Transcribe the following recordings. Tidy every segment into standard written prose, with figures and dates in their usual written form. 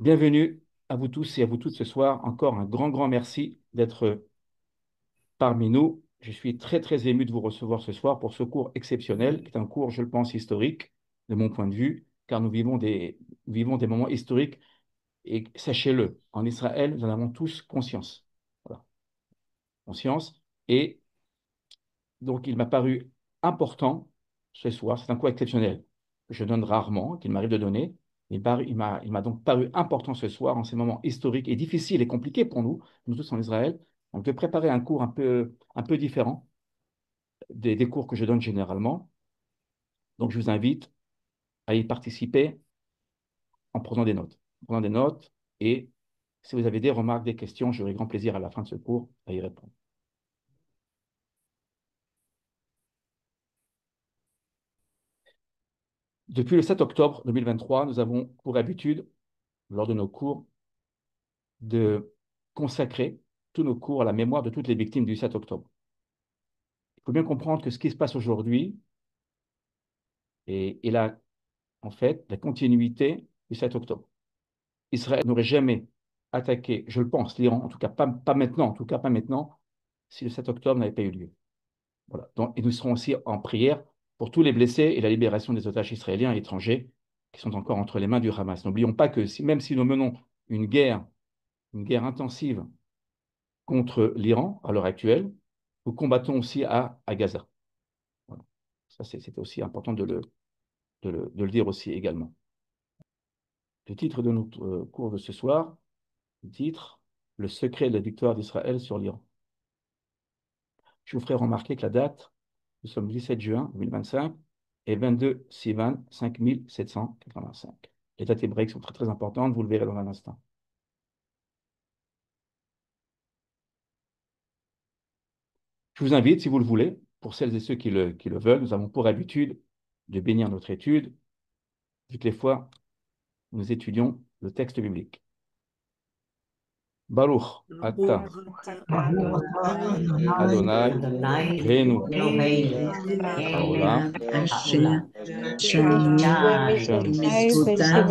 Bienvenue à vous tous et à vous toutes ce soir. Encore un grand merci d'être parmi nous. Je suis très ému de vous recevoir ce soir pour ce cours exceptionnel, qui est un cours, je le pense, historique de mon point de vue, car nous vivons des moments historiques et sachez-le, en Israël, nous en avons tous conscience. Voilà, conscience. Et donc, il m'a paru important ce soir, c'est un cours exceptionnel que je donne rarement, qu'il m'arrive de donner. Il m'a donc paru important ce soir, en ces moments historiques et difficiles et compliqués pour nous, nous tous en Israël, donc de préparer un cours un peu différent des cours que je donne généralement. Donc, je vous invite à y participer en prenant des notes. En prenant des notes et si vous avez des remarques, des questions, j'aurai grand plaisir à la fin de ce cours à y répondre. Depuis le 7 octobre 2023, nous avons pour habitude, lors de nos cours, de consacrer tous nos cours à la mémoire de toutes les victimes du 7 octobre. Il faut bien comprendre que ce qui se passe aujourd'hui est là, en fait, la continuité du 7 octobre. Israël n'aurait jamais attaqué, je le pense, l'Iran, en tout cas pas maintenant, en tout cas pas maintenant, si le 7 octobre n'avait pas eu lieu. Voilà. Donc, et nous serons aussi en prière pour tous les blessés et la libération des otages israéliens et étrangers qui sont encore entre les mains du Hamas. N'oublions pas que même si nous menons une guerre intensive contre l'Iran à l'heure actuelle, nous combattons aussi à Gaza. Voilà. Ça, c'était aussi important de le dire aussi également. Le titre de notre cours de ce soir, le titre, Le secret de la victoire d'Israël sur l'Iran. Je vous ferai remarquer que la date, nous sommes le 17 juin 2025 et 22 Sivan 5785. Les dates hébraïques sont très importantes, vous le verrez dans un instant. Je vous invite, si vous le voulez, pour celles et ceux qui le veulent, nous avons pour habitude de bénir notre étude toutes les fois où nous étudions le texte biblique. Baruch Ata Baruch atah Adonai Adonai Eloheinu Eloheinu haolam melech asher Shem במצוותיו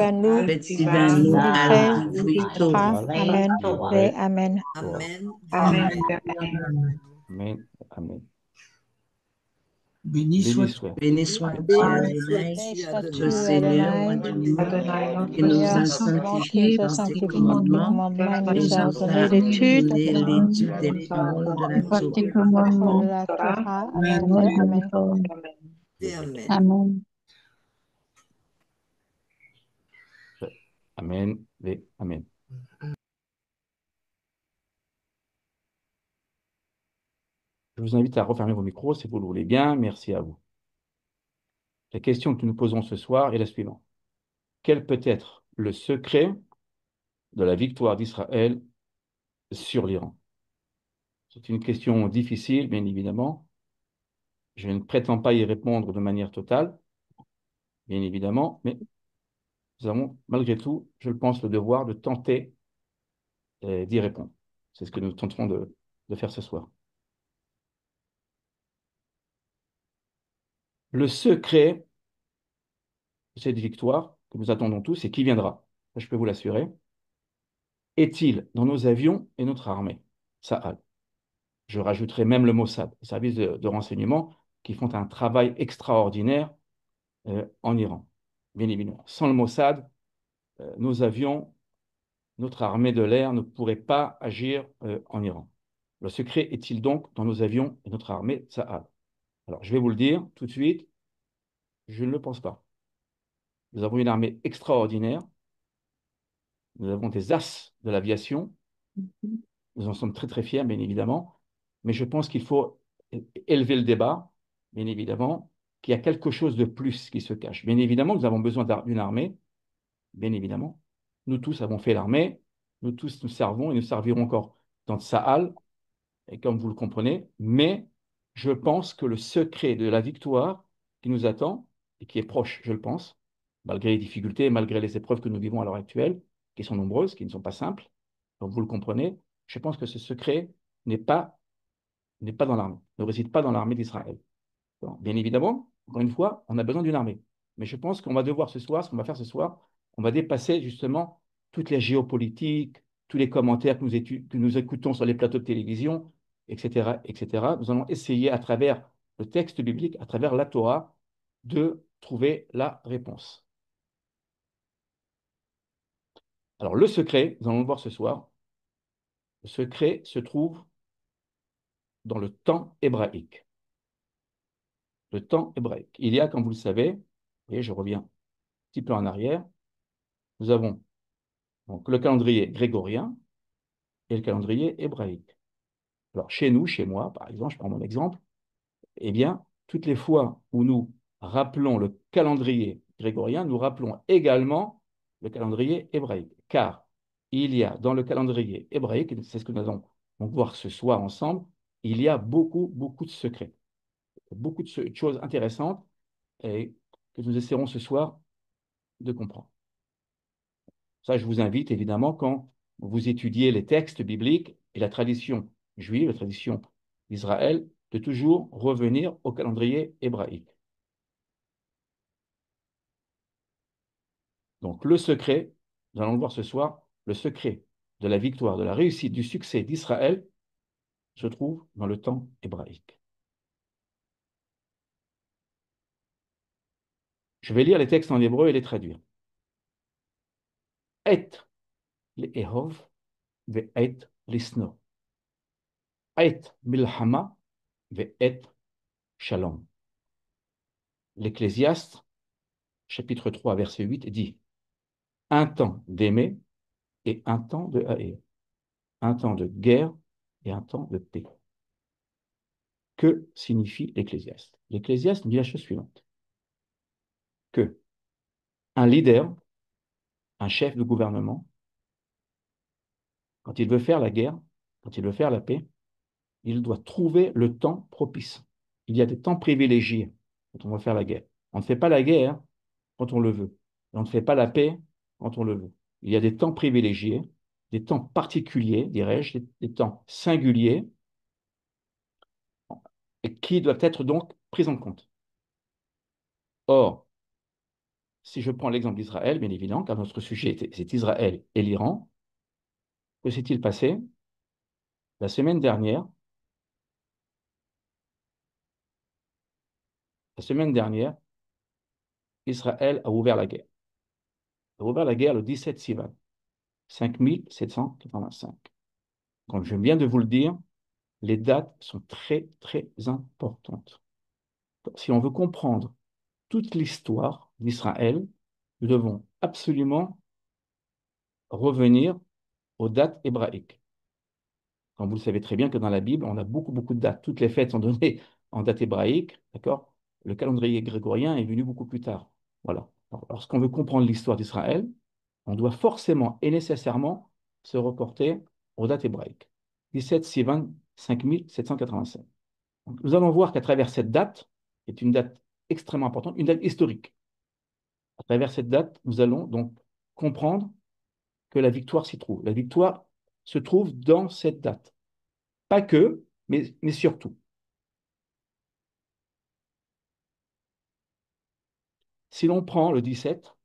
וציוונו על עבריתו Amen. Divrei Amen. Torah. Amen. Amen. Amen. Béni Béni soit soit Béni soit tu Béni Adonai, sois-tu, notre Sois-tu, Adonai, Seigneur, Adonai, notre Dieu, qui notre nous Seigneur, a qui nous sanctifiés a par tes sanctifiés par tes commandements commandements, il et nous nous a a donné l'étude donné l'étude des les paroles de la Torah. de la Torah. Amen. Amen. et Amen. Amen. Amen et Amen. Je vous invite à refermer vos micros si vous le voulez bien. Merci à vous. La question que nous posons ce soir est la suivante. Quel peut être le secret de la victoire d'Israël sur l'Iran? C'est une question difficile, bien évidemment. Je ne prétends pas y répondre de manière totale, bien évidemment, mais nous avons malgré tout, je le pense, le devoir de tenter d'y répondre. C'est ce que nous tenterons de faire ce soir. Le secret de cette victoire que nous attendons tous et qui viendra, ça, je peux vous l'assurer, est-il dans nos avions et notre armée? Ça, je rajouterai même le Mossad, les services de renseignement qui font un travail extraordinaire en Iran. Bien évidemment, sans le Mossad, nos avions, notre armée de l'air ne pourrait pas agir en Iran. Le secret est-il donc dans nos avions et notre armée Tsahal? Alors, je vais vous le dire tout de suite, je ne le pense pas. Nous avons une armée extraordinaire, nous avons des as de l'aviation, nous en sommes très fiers, bien évidemment, mais je pense qu'il faut élever le débat, bien évidemment, qu'il y a quelque chose de plus qui se cache. Bien évidemment, nous avons besoin d'une armée, bien évidemment. Nous tous avons fait l'armée, nous tous nous servons et nous servirons encore dans Tsahal, et comme vous le comprenez, mais je pense que le secret de la victoire qui nous attend, et qui est proche, je le pense, malgré les difficultés, malgré les épreuves que nous vivons à l'heure actuelle, qui sont nombreuses, qui ne sont pas simples, donc vous le comprenez, je pense que ce secret n'est pas, n'est pas dans l'armée, ne réside pas dans l'armée d'Israël. Bon, bien évidemment, encore une fois, on a besoin d'une armée. Mais je pense qu'on va devoir ce soir, ce qu'on va faire ce soir, on va dépasser justement toutes les géopolitiques, tous les commentaires que nous écoutons sur les plateaux de télévision, etc., etc. Nous allons essayer à travers le texte biblique, à travers la Torah, de trouver la réponse. Alors, le secret, nous allons le voir ce soir, le secret se trouve dans le temps hébraïque. Le temps hébraïque. Il y a, comme vous le savez, et je reviens un petit peu en arrière, nous avons donc le calendrier grégorien et le calendrier hébraïque. Alors, chez nous, chez moi, par exemple, je prends mon exemple, eh bien, toutes les fois où nous rappelons le calendrier grégorien, nous rappelons également le calendrier hébraïque. Car il y a dans le calendrier hébraïque, et c'est ce que nous allons donc voir ce soir ensemble, il y a beaucoup, beaucoup de secrets, beaucoup de choses intéressantes et que nous essaierons ce soir de comprendre. Ça, je vous invite évidemment, quand vous étudiez les textes bibliques et la tradition juive, la tradition d'Israël, de toujours revenir au calendrier hébraïque. Donc le secret, nous allons le voir ce soir, le secret de la victoire, de la réussite, du succès d'Israël se trouve dans le temps hébraïque. Je vais lire les textes en hébreu et les traduire. Et le'ehov ve'et lisno. Et milhama ve'et shalom. L'Ecclésiaste, chapitre 3, verset 8, dit: un temps d'aimer et un temps de haïr, un temps de guerre et un temps de paix. Que signifie l'Ecclésiaste? L'Ecclésiaste dit la chose suivante: que un leader, un chef de gouvernement, quand il veut faire la guerre, quand il veut faire la paix, il doit trouver le temps propice. Il y a des temps privilégiés quand on va faire la guerre. On ne fait pas la guerre quand on le veut. Et on ne fait pas la paix quand on le veut. Il y a des temps privilégiés, des temps particuliers, dirais-je, des temps singuliers, et qui doivent être donc pris en compte. Or, si je prends l'exemple d'Israël, bien évidemment, car notre sujet c'est Israël et l'Iran, que s'est-il passé? La semaine dernière, Israël a ouvert la guerre. Il a ouvert la guerre le 17 Sivan, 5785. Comme je viens de vous le dire, les dates sont très, très importantes. Si on veut comprendre toute l'histoire d'Israël, nous devons absolument revenir aux dates hébraïques. Comme vous le savez très bien que dans la Bible, on a beaucoup, beaucoup de dates. Toutes les fêtes sont données en date hébraïque, d'accord? Le calendrier grégorien est venu beaucoup plus tard. Voilà. Alors, lorsqu'on veut comprendre l'histoire d'Israël, on doit forcément et nécessairement se reporter aux dates hébraïques. 17 Sivan 5785. Donc, nous allons voir qu'à travers cette date, qui est une date extrêmement importante, une date historique, à travers cette date, nous allons donc comprendre que la victoire s'y trouve. La victoire se trouve dans cette date. Pas que, mais surtout. Si l'on prend le 17,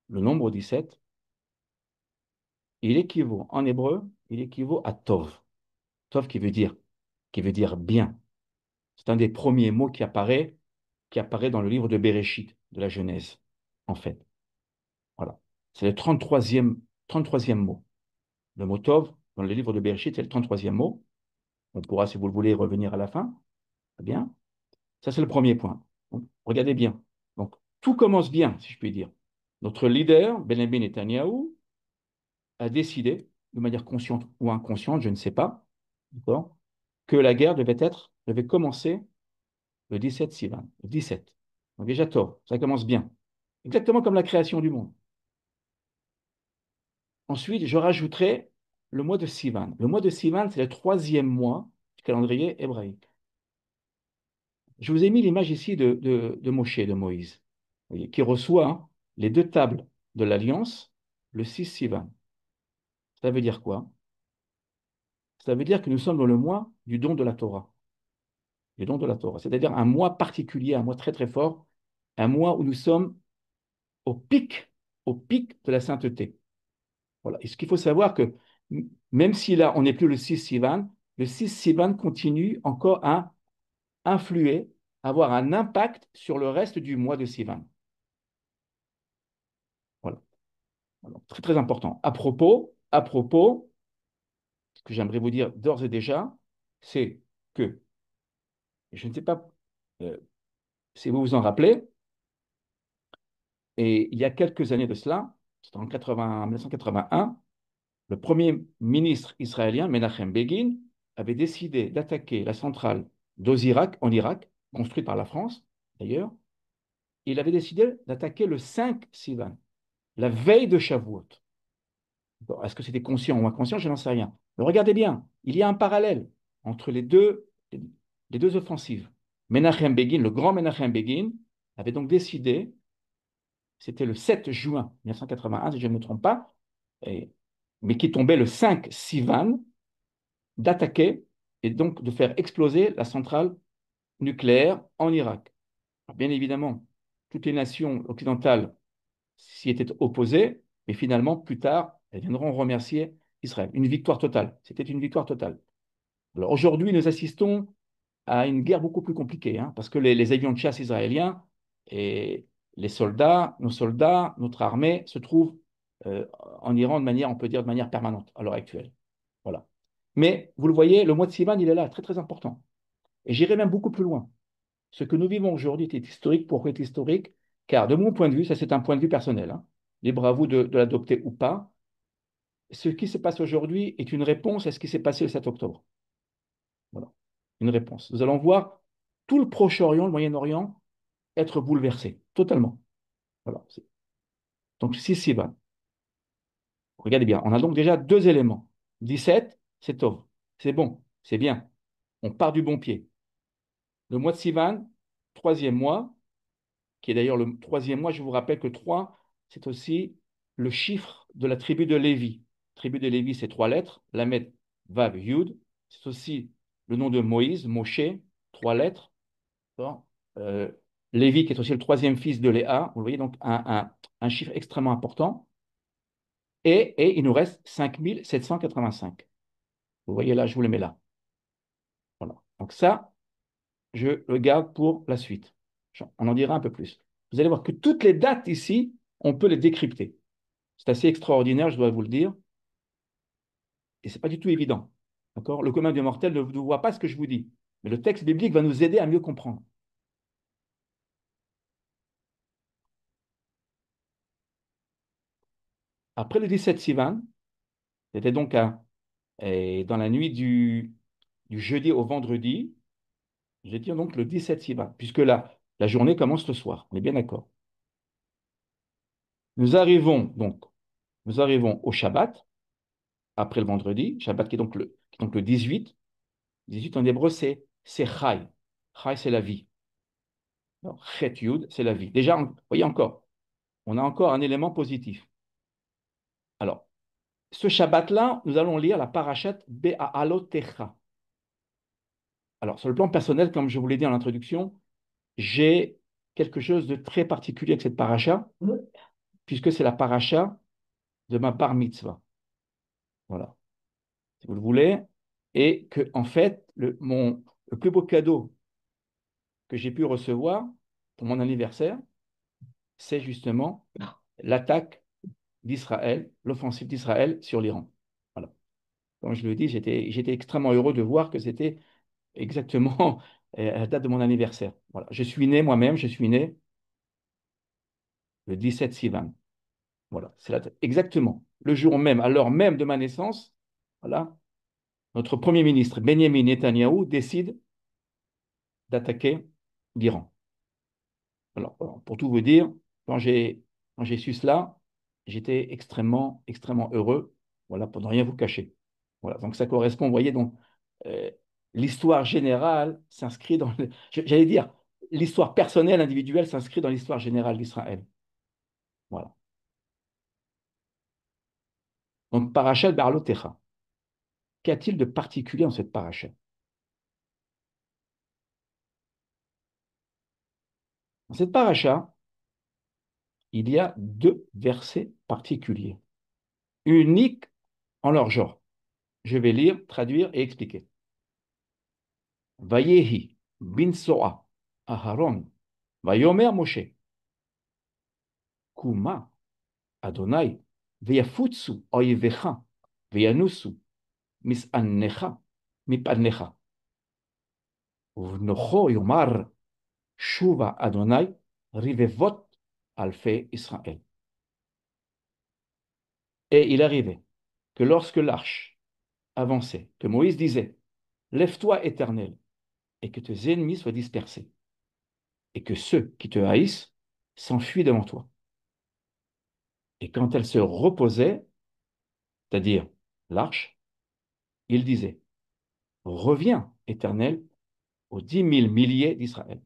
le nombre 17, il équivaut, en hébreu, il équivaut à Tov. Tov qui veut dire bien. C'est un des premiers mots qui apparaît dans le livre de Béréchit, de la Genèse, en fait. Voilà. C'est le 33e mot. Le mot Tov, dans le livre de Béréchit, c'est le 33e mot. On pourra, si vous le voulez, y revenir à la fin. Très bien. Ça, c'est le premier point. Donc, regardez bien. Donc, tout commence bien, si je puis dire. Notre leader, Benjamin Netanyahou, a décidé, de manière consciente ou inconsciente, je ne sais pas, d'accord, que la guerre devait commencer le 17 Sivan, le 17. Donc déjà tort, ça commence bien. Exactement comme la création du monde. Ensuite, je rajouterai le mois de Sivan. Le mois de Sivan, c'est le 3e mois du calendrier hébraïque. Je vous ai mis l'image ici de Moshe, de Moïse, vous voyez, qui reçoit les 2 tables de l'Alliance le 6 Sivan. Ça veut dire quoi? Ça veut dire que nous sommes dans le mois du don de la Torah. Du don de la Torah, c'est-à-dire un mois particulier, un mois très très fort, un mois où nous sommes au pic de la sainteté. Voilà. Et ce qu'il faut savoir que même si là, on n'est plus le 6 Sivan, le 6 Sivan continue encore à influer, avoir un impact sur le reste du mois de Sivan. Voilà. Alors, très, très important. À propos, ce que j'aimerais vous dire d'ores et déjà, c'est que, je ne sais pas euh, si vous vous en rappelez, et il y a quelques années de cela, c'était en 1981, le premier ministre israélien, Menachem Begin, avait décidé d'attaquer la centrale d'Ozirak, en Irak, construite par la France d'ailleurs. Il avait décidé d'attaquer le 5 Sivan, la veille de Shavuot. Bon, est-ce que c'était conscient ou inconscient? Je n'en sais rien. Mais regardez bien, il y a un parallèle entre les deux offensives. Menachem Begin, le grand Menachem Begin, avait donc décidé, c'était le 7 juin 1981, si je ne me trompe pas, mais qui tombait le 5 Sivan, d'attaquer et donc de faire exploser la centrale nucléaire en Irak. Bien évidemment, toutes les nations occidentales s'y étaient opposées, mais finalement, plus tard, elles viendront remercier Israël. Une victoire totale. C'était une victoire totale. Alors aujourd'hui, nous assistons à une guerre beaucoup plus compliquée, hein, parce que les avions de chasse israéliens et les soldats, nos soldats, notre armée se trouvent en Iran de manière, on peut dire, de manière permanente à l'heure actuelle. Voilà. Mais vous le voyez, le mois de Sivan, il est là, très très important. Et j'irai même beaucoup plus loin. Ce que nous vivons aujourd'hui est historique. Pourquoi est historique? Car de mon point de vue, ça c'est un point de vue personnel, hein, libre à vous de l'adopter ou pas, ce qui se passe aujourd'hui est une réponse à ce qui s'est passé le 7 octobre. Voilà, une réponse. Nous allons voir tout le Proche-Orient, le Moyen-Orient, être bouleversé, totalement. Voilà. Donc, si Sivan, regardez bien, on a donc déjà deux éléments. 17, c'est tov, c'est bon, c'est bien. On part du bon pied. Le mois de Sivan, troisième mois, qui est d'ailleurs le troisième mois, je vous rappelle que 3, c'est aussi le chiffre de la tribu de Lévi. La tribu de Lévi, c'est 3 lettres, Lamed, Vav, Yud. C'est aussi le nom de Moïse, Moshe, 3 lettres. Bon. Euh, Lévi, qui est aussi le troisième fils de Léa. Vous voyez donc un chiffre extrêmement important. Et il nous reste 5785. Vous voyez là, je vous le mets là. Voilà. Donc ça, je le garde pour la suite. On en dira un peu plus. Vous allez voir que toutes les dates ici, on peut les décrypter. C'est assez extraordinaire, je dois vous le dire. Et ce n'est pas du tout évident. D'accord? Le commun des mortels ne voit pas ce que je vous dis. Mais le texte biblique va nous aider à mieux comprendre. Après le 17 Sivan, c'était donc dans la nuit du jeudi au vendredi, je vais dire donc le 17 Sivan, puisque la journée commence le soir. On est bien d'accord. Nous arrivons au Shabbat, après le vendredi, Shabbat qui est donc le 18. 18 en hébreu, c'est Chai. Chai, c'est la vie. Alors, Chet Yud, c'est la vie. Déjà, vous voyez encore, on a encore un élément positif. Alors, ce Shabbat-là, nous allons lire la parashat Be'alotecha. Alors, sur le plan personnel, comme je vous l'ai dit en introduction, j'ai quelque chose de très particulier avec cette paracha, puisque c'est la paracha de ma bar mitzvah. Voilà, si vous le voulez. Et que, en fait, le plus beau cadeau que j'ai pu recevoir pour mon anniversaire, c'est justement l'attaque d'Israël, l'offensive d'Israël sur l'Iran. Voilà. Comme je le dis, j'étais extrêmement heureux de voir que c'était exactement à la date de mon anniversaire. Voilà. Je suis né le 17 Sivan. Voilà, c'est la date. Exactement. Le jour même, à l'heure même de ma naissance, voilà, notre Premier ministre, Benjamin Netanyahou, décide d'attaquer l'Iran. Alors, pour tout vous dire, quand j'ai su cela, j'étais extrêmement, extrêmement heureux, voilà, pour ne rien vous cacher. Voilà, donc ça correspond, vous voyez, donc euh, l'histoire générale s'inscrit j'allais dire, l'histoire personnelle, individuelle s'inscrit dans l'histoire générale d'Israël. Voilà. Donc, parachat Be'alotecha. Qu'y a-t-il de particulier en cette paracha? Dans cette paracha, il y a deux versets particuliers. uniques en leur genre. Je vais lire, traduire et expliquer. Vayehi bin Soa Aharon Vayomer Moshe Kuma Adonai Veyafutsu Oivecha Veyanusu Misanecha Mipanecha Vnocho Yomar Shuva Adonai Rivevot Alfe Israël. Et il arrivait que lorsque l'arche avançait, que Moïse disait, lève-toi, Éternel, et que tes ennemis soient dispersés, et que ceux qui te haïssent s'enfuient devant toi. Et quand elle se reposait, c'est-à-dire l'arche, il disait, reviens, Éternel, aux 10 000 milliers d'Israël.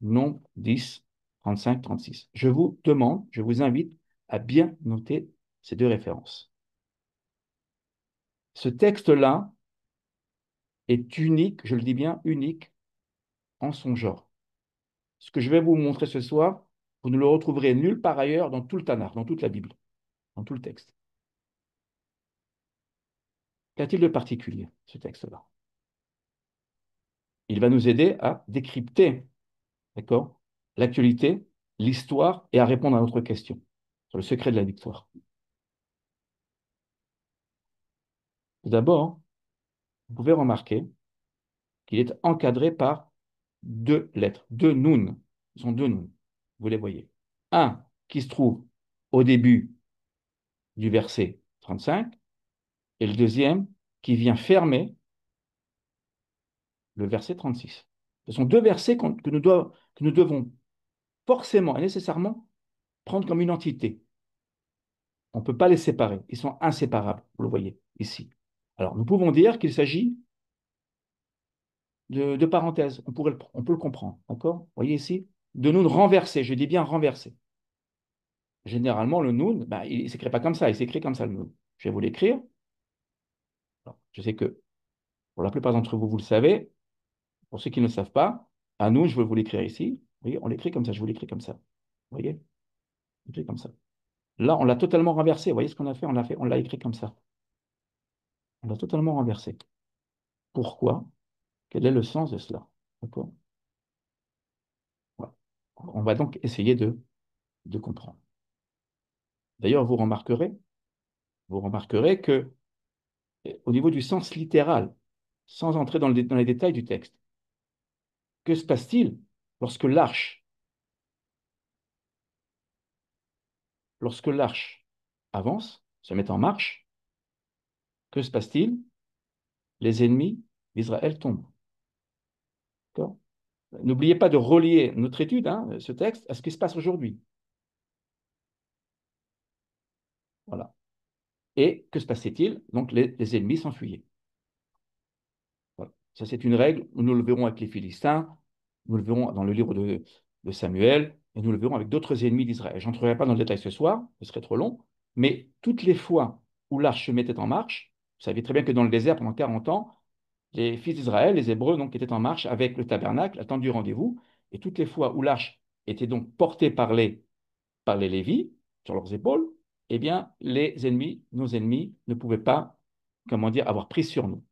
Nombre 10, 35, 36. Je vous demande, je vous invite à bien noter ces deux références. Ce texte-là est unique, je le dis bien, unique en son genre. Ce que je vais vous montrer ce soir, vous ne le retrouverez nulle part ailleurs dans tout le Tanakh, dans toute la Bible, dans tout le texte. Qu'a-t-il de particulier, ce texte-là? Il va nous aider à décrypter, d'accord, l'actualité, l'histoire et à répondre à notre question sur le secret de la victoire. Tout d'abord, vous pouvez remarquer qu'il est encadré par deux lettres, deux noun. Ce sont deux noun. Vous les voyez. Un qui se trouve au début du verset 35 et le deuxième qui vient fermer le verset 36. Ce sont deux versets que nous devons forcément et nécessairement prendre comme une entité. On ne peut pas les séparer. Ils sont inséparables, vous le voyez ici. Alors, nous pouvons dire qu'il s'agit de parenthèses. On peut le comprendre, d'accord? Vous voyez ici? De noun renversé, je dis bien renversé. Généralement, le noun, ben, il ne s'écrit pas comme ça, il s'écrit comme ça, le noun. Je vais vous l'écrire. Je sais que pour la plupart d'entre vous, vous le savez. Pour ceux qui ne le savent pas, un noun, je vais vous l'écrire ici. Vous voyez, on l'écrit comme ça, je vous l'écris comme ça. Vous voyez? On l'écrit comme ça. Là, on l'a totalement renversé. Vous voyez ce qu'on a fait? On l'a écrit comme ça. On l'a totalement renversé. Pourquoi? Quel est le sens de cela? D'accord? Voilà. On va donc essayer de comprendre. D'ailleurs, vous remarquerez que au niveau du sens littéral, sans entrer dans les détails du texte, que se passe-t-il lorsque l'arche avance, se met en marche? Que se passe-t-il? Les ennemis d'Israël tombent. D'accord? N'oubliez pas de relier notre étude, hein, ce texte, à ce qui se passe aujourd'hui. Voilà. Et que se passait-il? Donc les ennemis s'enfuyaient. Voilà. Ça, c'est une règle. Nous le verrons avec les Philistins, nous le verrons dans le livre de Samuel, et nous le verrons avec d'autres ennemis d'Israël. Je n'entrerai pas dans le détail ce soir, ce serait trop long, mais toutes les fois où l'arche se mettait en marche, vous savez très bien que dans le désert, pendant 40 ans, les fils d'Israël, les Hébreux, donc, étaient en marche avec le tabernacle, la tente du rendez-vous, et toutes les fois où l'arche était donc portée par les Lévites sur leurs épaules, eh bien, les ennemis, nos ennemis, ne pouvaient pas, comment dire, avoir prise sur nous.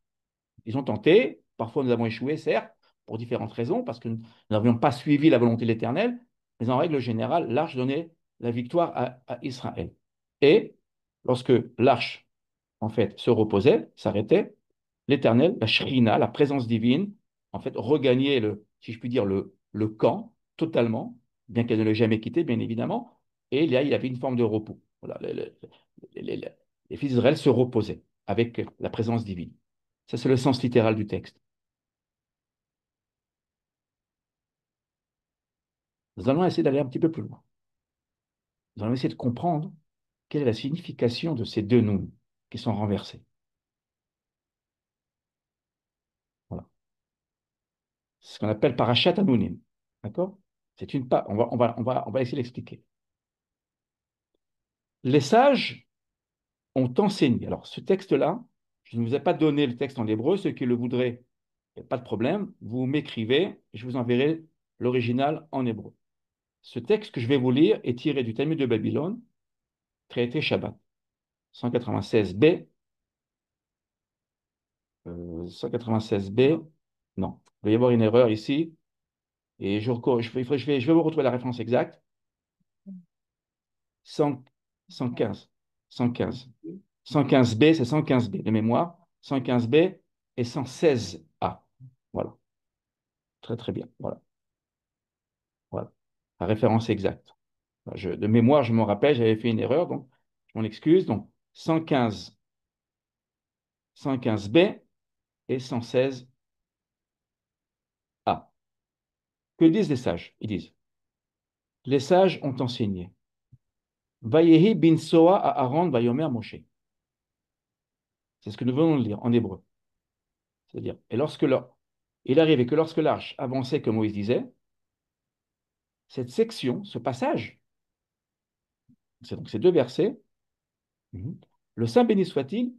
Ils ont tenté, parfois nous avons échoué, certes, pour différentes raisons, parce que nous n'avions pas suivi la volonté de l'Éternel, mais en règle générale, l'arche donnait la victoire à Israël. Et lorsque l'arche, en fait, se reposait, s'arrêtait, l'Éternel, la Shrina, la présence divine, en fait, regagnait si je puis dire, le camp totalement, bien qu'elle ne l'ait jamais quitté, bien évidemment, et là, il y avait une forme de repos. Voilà, les fils d'Israël se reposaient avec la présence divine. Ça, c'est le sens littéral du texte. Nous allons essayer d'aller un petit peu plus loin. Nous allons essayer de comprendre quelle est la signification de ces deux noms qui sont renversés. Voilà. C'est ce qu'on appelle parashat Anunim. D'accord? C'est une part. On va essayer d'expliquer. Les sages ont enseigné. Alors, ce texte-là, je ne vous ai pas donné le texte en hébreu. Ceux qui le voudraient, il n'y a pas de problème. Vous m'écrivez et je vous enverrai l'original en hébreu. Ce texte que je vais vous lire est tiré du Talmud de Babylone, traité Shabbat. 196b, 196b, non, il va y avoir une erreur ici, et je vais vous retrouver la référence exacte. 100, 115, 115. 115b, c'est 115b de mémoire. 115b et 116a. Voilà. Très, très bien. Voilà. Voilà. La référence exacte. De mémoire, je m'en rappelle, j'avais fait une erreur, donc je m'en excuse. Donc, 115, 115b et 116a. Que disent les sages? Ils disent, les sages ont enseigné. Vayehi bin Soa à Aaron vayomer Moshe. C'est ce que nous venons de lire en hébreu. C'est-à-dire, il arrivait que lorsque l'arche avançait, comme Moïse disait, cette section, ce passage, c'est donc ces deux versets, le Saint béni soit-il,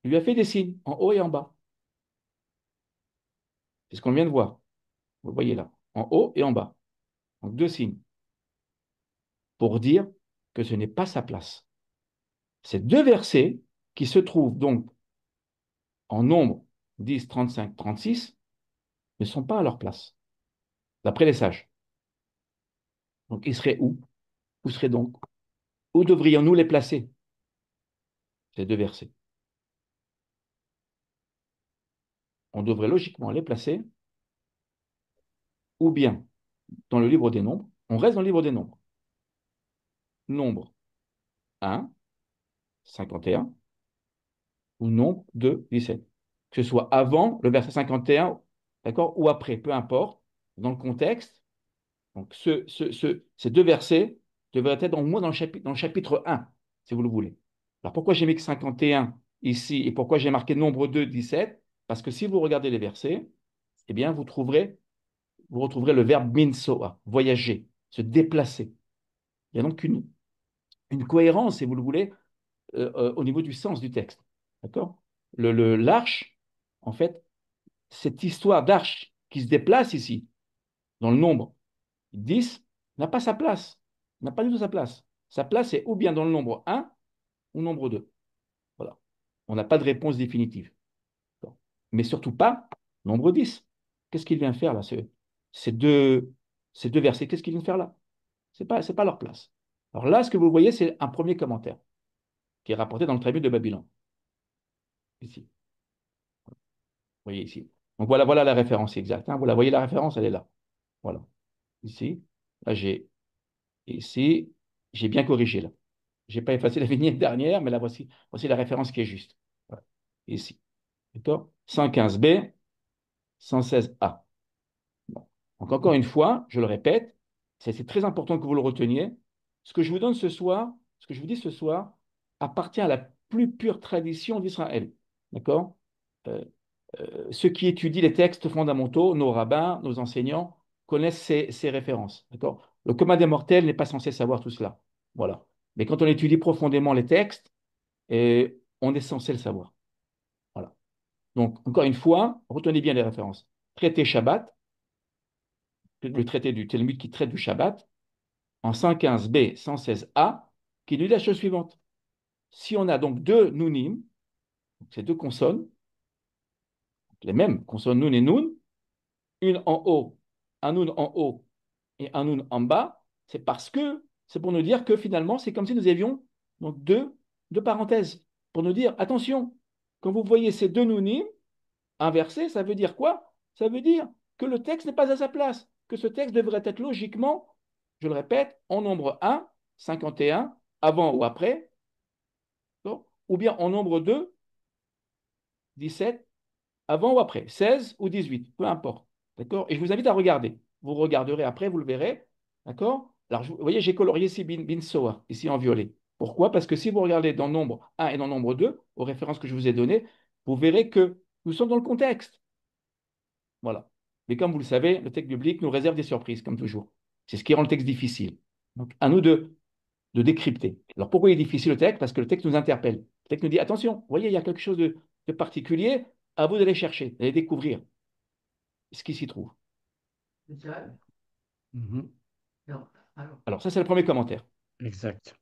lui a fait des signes en haut et en bas. C'est ce qu'on vient de voir. Vous le voyez là, en haut et en bas. Donc deux signes pour dire que ce n'est pas sa place. Ces deux versets qui se trouvent donc en nombre 10, 35, 36 ne sont pas à leur place, d'après les sages. Donc ils seraient où? Où seraient donc? Où devrions-nous les placer, ces deux versets? On devrait logiquement les placer ou bien dans le livre des nombres, on reste dans le livre des nombres. Nombre 1, 51, ou nombre 2, 17. Que ce soit avant le verset 51, d'accord, ou après, peu importe, dans le contexte. Donc, ces deux versets devraient être au moins dans le chapitre 1, si vous le voulez. Alors, pourquoi j'ai mis que 51 ici et pourquoi j'ai marqué nombre 2, 17? Parce que si vous regardez les versets, eh bien, vous retrouverez le verbe minsoa, voyager, se déplacer. Il y a donc une cohérence, si vous le voulez, au niveau du sens du texte. D'accord? L'arche, en fait, cette histoire d'arche qui se déplace ici, dans le nombre 10, n'a pas sa place. N'a pas du tout sa place. Sa place est ou bien dans le nombre 1 ou nombre 2. Voilà. On n'a pas de réponse définitive. D'accord. Mais surtout pas nombre 10. Qu'est-ce qu'il vient faire là, ces deux, ces deux versets? Qu'est-ce qu'il vient faire là? C'est pas leur place. Alors là, ce que vous voyez, c'est un premier commentaire qui est rapporté dans le Talmud de Babylone. Ici. Vous voyez ici. Donc voilà la référence exacte, hein. Vous la voyez, la référence, elle est là. Voilà. Ici. Là, ici, j'ai bien corrigé là. Je n'ai pas effacé la vignette dernière, mais là, voici la référence qui est juste. Voilà. Ici. D'accord? 115b, 116a. Bon. Donc encore une fois, je le répète, c'est très important que vous le reteniez. Ce que je vous donne ce soir, ce que je vous dis ce soir, appartient à la plus pure tradition d'Israël. D'accord? Euh, ceux qui étudient les textes fondamentaux, nos rabbins, nos enseignants, connaissent ces références. D'accord? Le commun des mortels n'est pas censé savoir tout cela. Voilà. Mais quand on étudie profondément les textes, on est censé le savoir. Voilà. Donc, encore une fois, retenez bien les références. Traité Shabbat, le traité du Talmud qui traite du Shabbat, en 115b, 116a, qui nous dit la chose suivante. Si on a donc deux nounim, ces deux consonnes, les mêmes consonnes nun et nun, une en haut, un nun en haut et un nun en bas, c'est parce que c'est pour nous dire que finalement, c'est comme si nous avions donc deux parenthèses pour nous dire attention, quand vous voyez ces deux nunim inversés, ça veut dire quoi? Ça veut dire que le texte n'est pas à sa place, que ce texte devrait être logiquement, je le répète, en nombre 1, 51, avant ou après, ou bien en nombre 2, 17, avant ou après, 16 ou 18, peu importe. D'accord? Et je vous invite à regarder. Vous regarderez après, vous le verrez. D'accord? Alors, vous voyez, j'ai colorié ici bin Soa, ici en violet. Pourquoi? Parce que si vous regardez dans le nombre 1 et dans le nombre 2, aux références que je vous ai données, vous verrez que nous sommes dans le contexte. Voilà. Mais comme vous le savez, le texte biblique nous réserve des surprises, comme toujours. C'est ce qui rend le texte difficile. Donc, à nous de décrypter. Alors, pourquoi il est difficile le texte? Parce que le texte nous interpelle. Le texte nous dit, attention, vous voyez, il y a quelque chose de particulier, à vous d'aller chercher, d'aller découvrir ce qui s'y trouve. Mhm. Alors, ça, c'est le premier commentaire. Exact.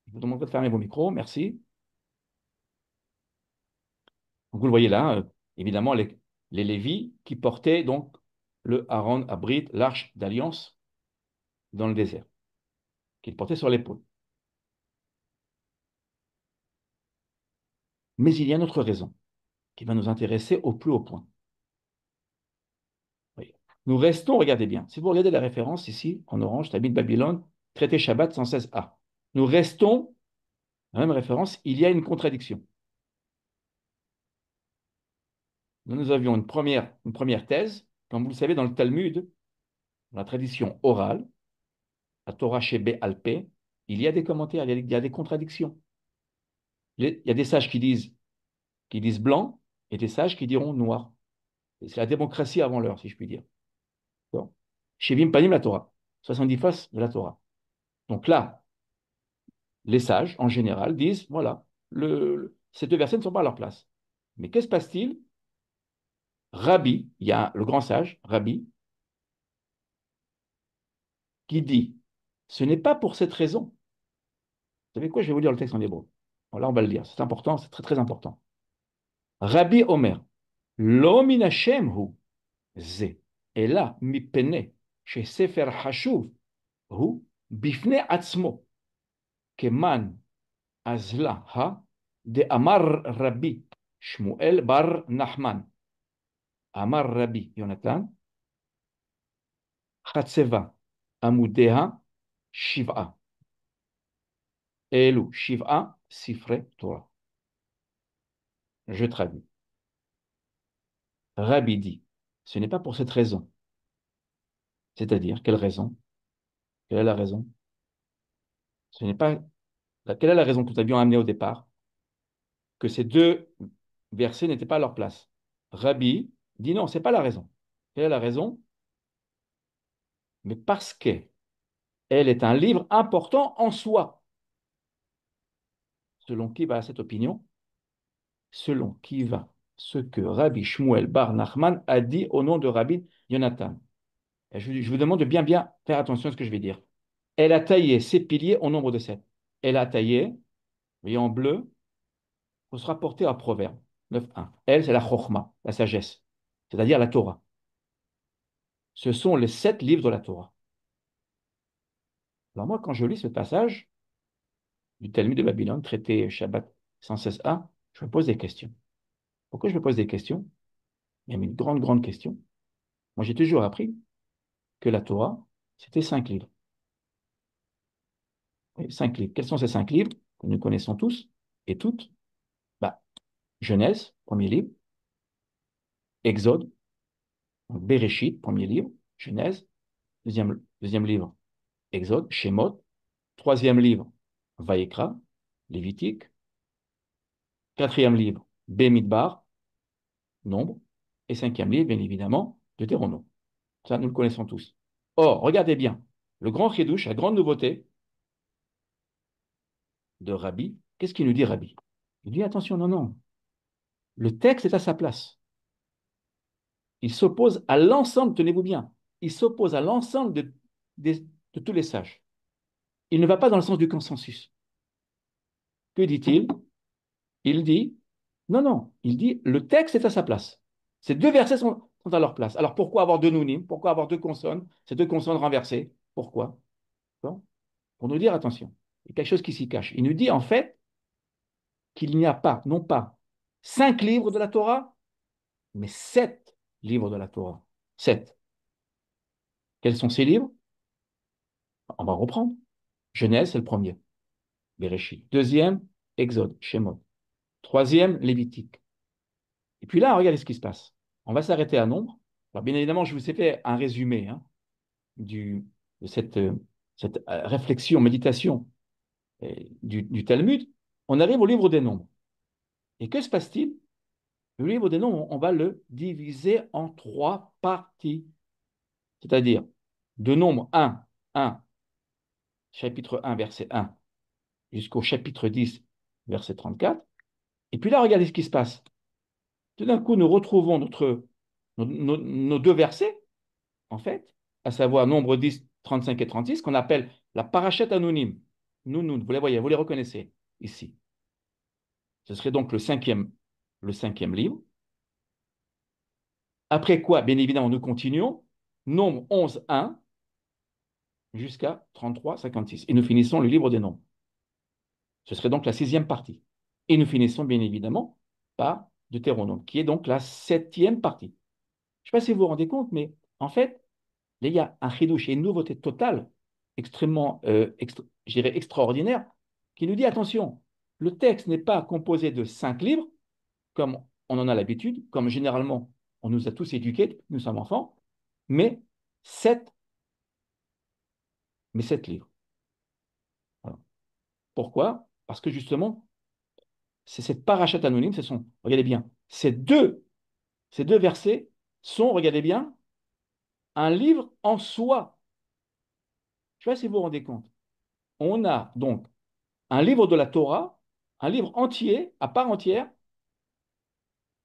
Je vous demanderai de fermer vos micros, merci. Donc, vous le voyez là, évidemment, les Lévis qui portaient donc le Aaron Abrit, l'arche d'alliance, dans le désert, qu'ils portaient sur l'épaule. Mais il y a une autre raison qui va nous intéresser au plus haut point. Oui. Nous restons, regardez bien, si vous regardez la référence ici, en orange, Talmud Babylone, traité Shabbat 116a. Nous restons, la même référence, il y a une contradiction. Nous avions une première thèse, comme vous le savez, dans le Talmud, dans la tradition orale, la Torah Shebe Alpé, il y a des commentaires, il y a des contradictions. Il y a des sages qui disent blanc et des sages qui diront noir. C'est la démocratie avant l'heure, si je puis dire. Bon. Shevim Panim la Torah, 70 faces de la Torah. Donc là, les sages, en général, disent, voilà, ces deux versets ne sont pas à leur place. Mais que se passe-t-il? Rabbi, il y a le grand sage, Rabbi, qui dit, ce n'est pas pour cette raison. Vous savez quoi? Je vais vous lire le texte en hébreu. Bon, là, on va le lire. C'est important, c'est très, très important. Rabbi Omer, Lo min Hashem hu, ze, ela mipene, she sefer hashuv, hu, bifne atzmo, keman azla ha, de amar Rabbi, Shmuel bar Nachman, amar Rabbi Yonatan, chatzeva, amudeha, shiv'a. Elu, shiv'a, sifre Torah. Je traduis. Rabbi dit, ce n'est pas pour cette raison. C'est-à-dire, quelle raison? Quelle est la raison? Ce n'est pas. Quelle est la raison que nous avions amenée au départ? Que ces deux versets n'étaient pas à leur place. Rabbi dit non, ce n'est pas la raison. Quelle est la raison? Mais parce qu'elle est un livre important en soi. Selon qui va cette opinion? Selon qui va ce que Rabbi Shmuel bar Nachman a dit au nom de Rabbi Yonatan. Et je vous demande de bien faire attention à ce que je vais dire. Elle a taillé ses piliers au nombre de 7. Elle a taillé, vous voyez en bleu, il faut se rapporter à Proverbe 9.1. Elle, c'est la Chokhmah, la sagesse, c'est-à-dire la Torah. Ce sont les 7 livres de la Torah. Alors moi, quand je lis ce passage du Talmud de Babylone, traité Shabbat 116a, je me pose des questions. Pourquoi je me pose des questions? Il y a une grande, grande question. Moi, j'ai toujours appris que la Torah, c'était 5 livres. Oui, 5 livres. Quels sont ces 5 livres que nous connaissons tous et toutes? Bah, Genèse, premier livre. Exode, donc Bereshit, premier livre. Genèse. Deuxième livre, Exode. Shemot. Troisième livre, Vaïkra, Lévitique. Quatrième livre, Bemidbar, Nombre. Et cinquième livre, bien évidemment, Deutéronome. Ça, nous le connaissons tous. Or, regardez bien, le grand chidouche, la grande nouveauté de Rabbi, qu'est-ce qu'il nous dit, Rabbi? Il dit, attention, non, non, le texte est à sa place. Il s'oppose à l'ensemble, tenez-vous bien, il s'oppose à l'ensemble de tous les sages. Il ne va pas dans le sens du consensus. Que dit-il? Il dit, non, non, il dit, le texte est à sa place. Ces deux versets sont à leur place. Alors pourquoi avoir deux nounim? Pourquoi avoir deux consonnes? Ces deux consonnes renversées? Pourquoi? Bon. Pour nous dire, attention, il y a quelque chose qui s'y cache. Il nous dit en fait qu'il n'y a pas, non pas 5 livres de la Torah, mais 7 livres de la Torah. 7. Quels sont ces livres? On va reprendre. Genèse, c'est le premier. Bereshit. Deuxième, Exode, Shemot. Troisième, Lévitique. Et puis là, regardez ce qui se passe. On va s'arrêter à Nombre. Alors, bien évidemment, je vous ai fait un résumé hein, de cette réflexion, méditation du Talmud. On arrive au livre des Nombres. Et que se passe-t-il? Le livre des Nombres, on va le diviser en 3 parties. C'est-à-dire, de Nombre 1, chapitre 1, verset 1, jusqu'au chapitre 10, verset 34. Et puis là, regardez ce qui se passe. Tout d'un coup, nous retrouvons nos deux versets, en fait, à savoir Nombre 10, 35 et 36, qu'on appelle la parachète anonyme. Nounoun, vous les voyez, vous les reconnaissez ici. Ce serait donc le cinquième livre. Après quoi, bien évidemment, nous continuons. Nombre 11, 1 jusqu'à 33, 56. Et nous finissons le livre des nombres. Ce serait donc la sixième partie. Et nous finissons bien évidemment par Deutéronome, qui est donc la septième partie. Je ne sais pas si vous vous rendez compte, mais en fait, il y a un chidouche et une nouveauté totale, extrêmement, je dirais, extraordinaire, qui nous dit, attention, le texte n'est pas composé de 5 livres, comme on en a l'habitude, comme généralement on nous a tous éduqués, nous sommes enfants, mais 7, mais 7 livres. Voilà. Pourquoi? Parce que justement, c'est cette parachute anonyme, regardez bien, ces deux versets sont, regardez bien, un livre en soi. Je ne sais pas si vous vous rendez compte. On a donc un livre de la Torah, un livre entier, à part entière,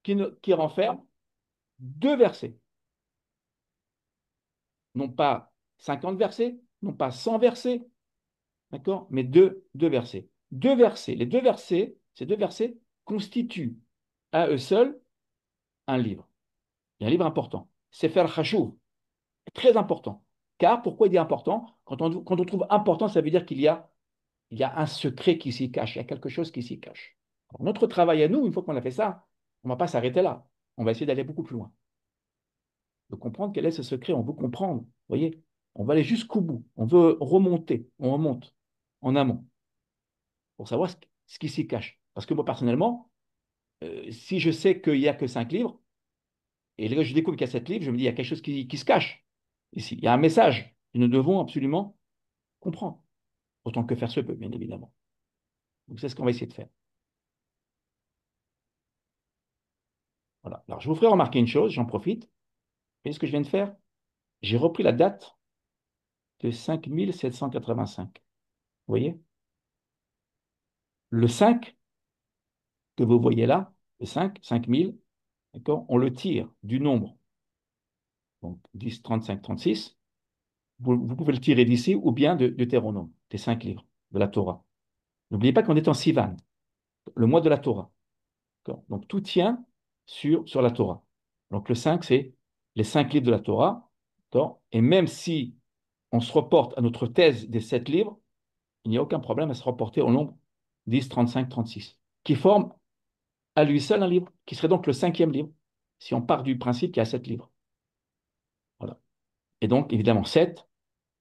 qui renferme deux versets. Non pas 50 versets, non pas 100 versets, d'accord, mais deux versets. Deux versets. Ces deux versets constituent à eux seuls un livre. Et un livre important. Sefer Chashuv, très important. Car, pourquoi il dit important? Quand on trouve important, ça veut dire il y a un secret qui s'y cache, il y a quelque chose qui s'y cache. Alors, notre travail à nous, une fois qu'on a fait ça, on ne va pas s'arrêter là. On va essayer d'aller beaucoup plus loin. De comprendre quel est ce secret. On veut comprendre, vous voyez? On va aller jusqu'au bout. On veut remonter. On remonte en amont pour savoir ce qui s'y cache. Parce que moi, personnellement, si je sais qu'il n'y a que 5 livres, et là, je découvre qu'il y a 7 livres, je me dis, il y a quelque chose qui se cache ici. Il y a un message que nous devons absolument comprendre, autant que faire se peut, bien évidemment. Donc, c'est ce qu'on va essayer de faire. Voilà. Alors, je vous ferai remarquer une chose, j'en profite. Vous voyez ce que je viens de faire? J'ai repris la date de 5785. Vous voyez? Le 5 que vous voyez là, le 5000, d'accord, on le tire du nombre, donc 10, 35, 36. Vous pouvez le tirer d'ici ou bien de Deutéronome, des 5 livres de la Torah. N'oubliez pas qu'on est en Sivan, le mois de la Torah. Donc tout tient sur la Torah. Donc le 5, c'est les 5 livres de la Torah. Et même si on se reporte à notre thèse des 7 livres, il n'y a aucun problème à se reporter au nombre 10, 35, 36, qui forme à lui seul un livre, qui serait donc le cinquième livre, si on part du principe qu'il y a 7 livres. Voilà. Et donc, évidemment, 7,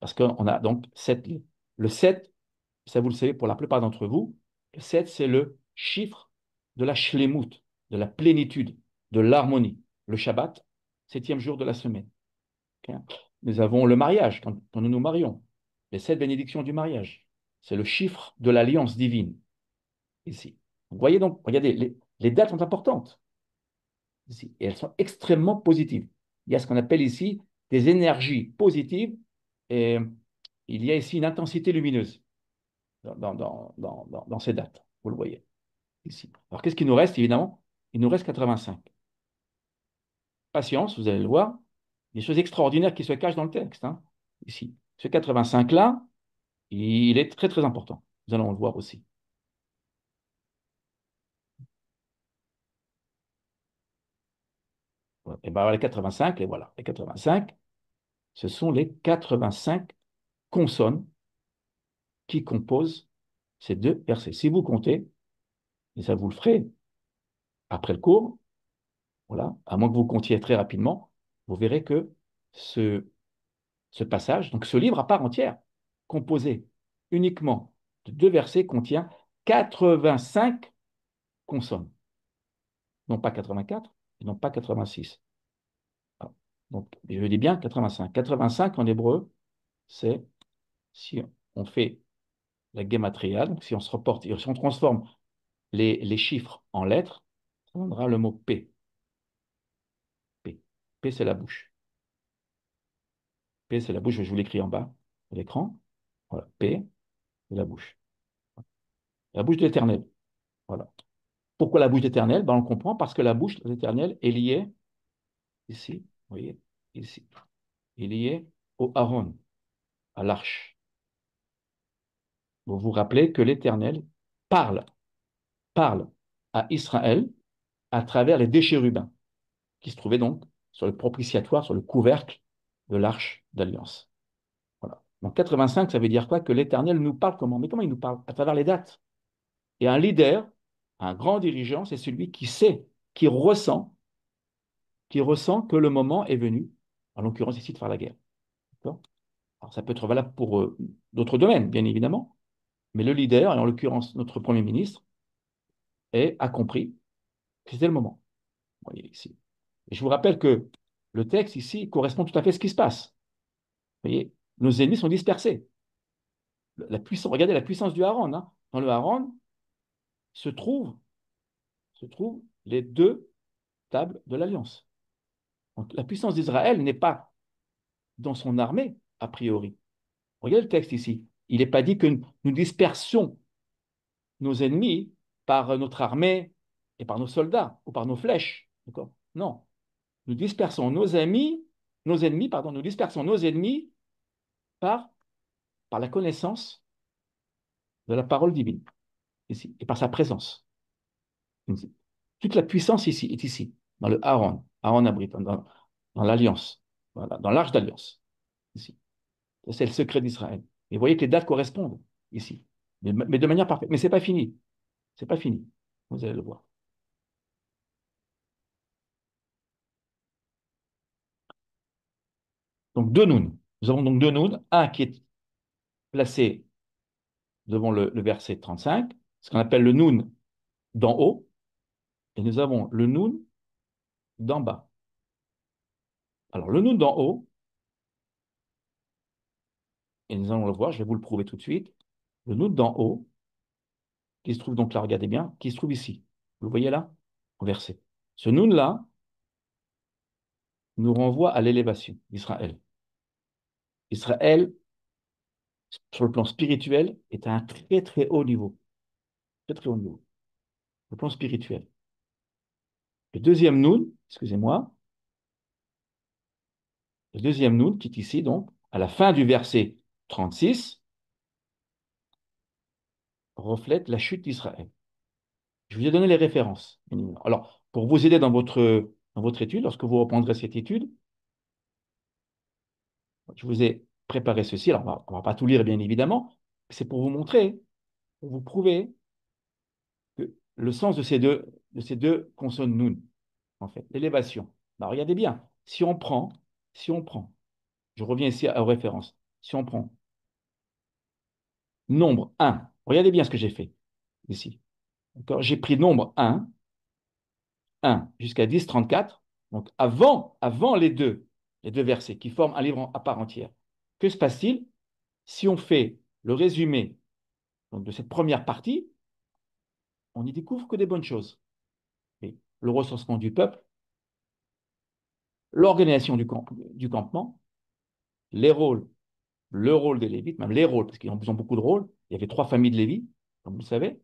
parce qu'on a donc 7 livres. Le 7, ça vous le savez pour la plupart d'entre vous, le 7, c'est le chiffre de la shlemut, de la plénitude, de l'harmonie. Le Shabbat, septième jour de la semaine. Ok. Nous avons le mariage, quand nous nous marions, les 7 bénédictions du mariage. C'est le chiffre de l'alliance divine, ici. Vous voyez donc, regardez, les dates sont importantes ici, et elles sont extrêmement positives. Il y a ce qu'on appelle ici des énergies positives, et il y a ici une intensité lumineuse dans ces dates, vous le voyez ici. Alors qu'est-ce qu'il nous reste, évidemment? Il nous reste 85. Patience, vous allez le voir, des choses extraordinaires qui se cachent dans le texte, hein, ici. Ce 85-là, il est très très important. Nous allons le voir aussi. Et bien les 85, et voilà, les 85, ce sont les 85 consonnes qui composent ces deux versets. Si vous comptez, et ça vous le ferez après le cours, voilà, à moins que vous comptiez très rapidement, vous verrez que ce, ce passage, donc ce livre à part entière, composé uniquement de deux versets, contient 85 consonnes. Non pas 84, et non pas 86. Ah, donc, je dis bien 85. 85 en hébreu, c'est si on fait la gematria, donc si on se reporte, si on transforme les chiffres en lettres, ça donnera le mot P. P. P, c'est la bouche. P, c'est la bouche, je vous l'écris en bas de l'écran. Voilà, P, c'est la bouche. La bouche de l'Éternel. Voilà. Pourquoi la bouche d'Éternel? Ben, on le comprend parce que la bouche de l'Éternel est liée ici, vous voyez, ici. Il est lié au Aaron, à l'arche. Vous vous rappelez que l'Éternel parle, parle à Israël à travers les deux chérubins qui se trouvaient donc sur le propitiatoire, sur le couvercle de l'arche d'alliance. Voilà. Donc 85, ça veut dire quoi? Que l'Éternel nous parle comment? Mais comment il nous parle? À travers les dates. Et un leader, un grand dirigeant, c'est celui qui sait, qui ressent que le moment est venu, en l'occurrence ici, de faire la guerre. D'accord. Alors ça peut être valable pour d'autres domaines, bien évidemment, mais le leader, et en l'occurrence notre Premier ministre, a compris que c'était le moment. Vous voyez ici. Et je vous rappelle que le texte ici correspond tout à fait à ce qui se passe. Vous voyez, nos ennemis sont dispersés. Regardez la puissance du Haran, hein. Dans le Haran se trouvent, se trouvent les deux tables de l'Alliance. Donc la puissance d'Israël n'est pas dans son armée, a priori. Regardez le texte ici. Il n'est pas dit que nous dispersions nos ennemis par notre armée et par nos soldats ou par nos flèches. D'accord? Non. Nous dispersons nos ennemis, pardon, nous dispersons nos ennemis par, par la connaissance de la parole divine, ici, et par sa présence. Ici. Toute la puissance ici est ici, dans le Aaron, Aaron Abrit, dans l'Alliance, voilà, dans l'Arche d'Alliance, ici. C'est le secret d'Israël. Et vous voyez que les dates correspondent ici, mais de manière parfaite. Mais ce n'est pas fini. C'est pas fini. Vous allez le voir. Donc deux nouns. Nous avons donc deux nouns. Un qui est placé devant le verset 35, ce qu'on appelle le noun d'en haut, et nous avons le noun d'en bas. Alors le noun d'en haut, et nous allons le voir, je vais vous le prouver tout de suite, le noun d'en haut, qui se trouve donc là, regardez bien, qui se trouve ici. Vous le voyez là, au verset. Ce noun-là nous renvoie à l'élévation d'Israël. Israël, sur le plan spirituel, est à un très très haut niveau. Très très haut niveau. Le plan spirituel. Le deuxième noun, excusez-moi, le deuxième noun qui est ici, donc, à la fin du verset 36, reflète la chute d'Israël. Je vous ai donné les références. Alors, pour vous aider dans votre étude, lorsque vous reprendrez cette étude, je vous ai préparé ceci. Alors, on va pas tout lire, bien évidemment. C'est pour vous montrer, pour vous prouver que le sens de ces deux consonnes nun, en fait, l'élévation. Alors, regardez bien. Si on prend, je reviens ici aux références. Si on prend nombre un, regardez bien ce que j'ai fait ici. D'accord. J'ai pris nombre un jusqu'à 10, 34. Donc, avant les deux versets qui forment un livre à part entière. Que se passe-t-il si on fait le résumé donc, de cette première partie? On n'y découvre que des bonnes choses. Et le recensement du peuple, l'organisation du campement, les rôles, le rôle des Lévites, même les rôles, parce qu'ils ont beaucoup de rôles. Il y avait trois familles de Lévites, comme vous le savez,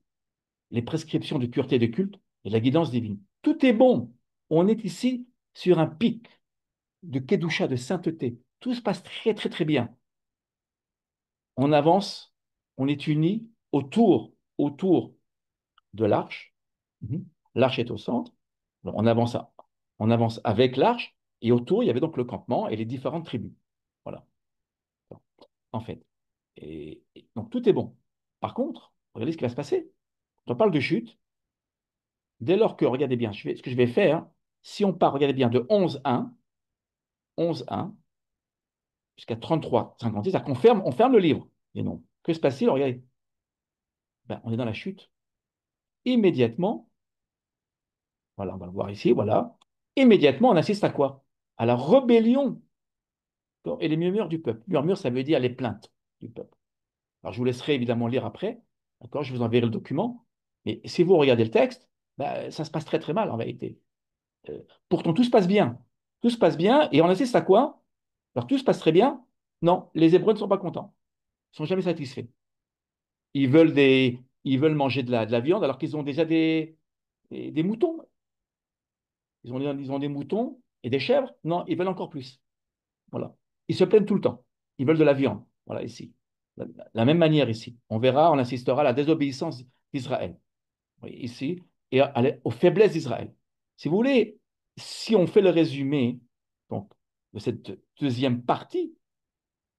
les prescriptions de pureté et de culte et la guidance divine. Tout est bon. On est ici sur un pic de Kedusha, de sainteté. Tout se passe très, très, très bien. On avance, on est unis autour de l'arche. Mhm. L'arche est au centre. Donc, on avance avec l'arche et autour, il y avait donc le campement et les différentes tribus. Voilà, en fait. Donc, tout est bon. Par contre, regardez ce qui va se passer. Quand on parle de chute, dès lors que, regardez bien, ce que je vais faire, si on part, regardez bien, de 11.1 jusqu'à 33.56, ça confirme, on ferme le livre. Et non. Que se passe-t-il? Regardez. Ben, on est dans la chute. Immédiatement, voilà, on va le voir ici, voilà. Immédiatement, on assiste à quoi? À la rébellion et les murmures du peuple. Murmure, ça veut dire les plaintes du peuple. Alors, je vous laisserai évidemment lire après, d'accord? Je vous enverrai le document. Mais si vous regardez le texte, ben, ça se passe très très mal en vérité. Euh, Pourtant, tout se passe bien. Tout se passe bien et on assiste à quoi? Alors, tout se passe très bien. Non, les Hébreux ne sont pas contents. Ils ne sont jamais satisfaits. Ils veulent manger de la viande alors qu'ils ont déjà des moutons. Ils ont des moutons et des chèvres. Non, ils veulent encore plus. Voilà. Ils se plaignent tout le temps. Ils veulent de la viande. Voilà, ici. la même manière ici. On verra, on insistera à la désobéissance d'Israël. Oui, ici, et aux faiblesses d'Israël. Si vous voulez, si on fait le résumé donc, de cette deuxième partie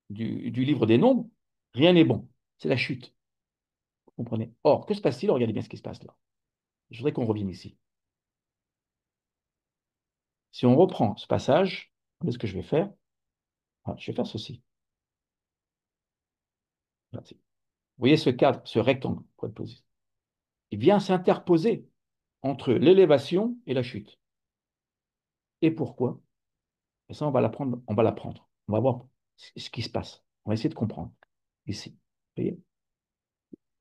du livre des Nombres, rien n'est bon. C'est la chute. Vous comprenez? Or, que se passe-t-il? Regardez bien ce qui se passe là. Je voudrais qu'on revienne ici. Si on reprend ce passage, regardez ce que je vais faire. Je vais faire ceci. Vous voyez ce cadre, ce rectangle, pour être posé. Il vient s'interposer entre l'élévation et la chute. Et pourquoi? Et ça, on va l'apprendre, on va l'apprendre. On va voir ce qui se passe. On va essayer de comprendre ici. Vous voyez?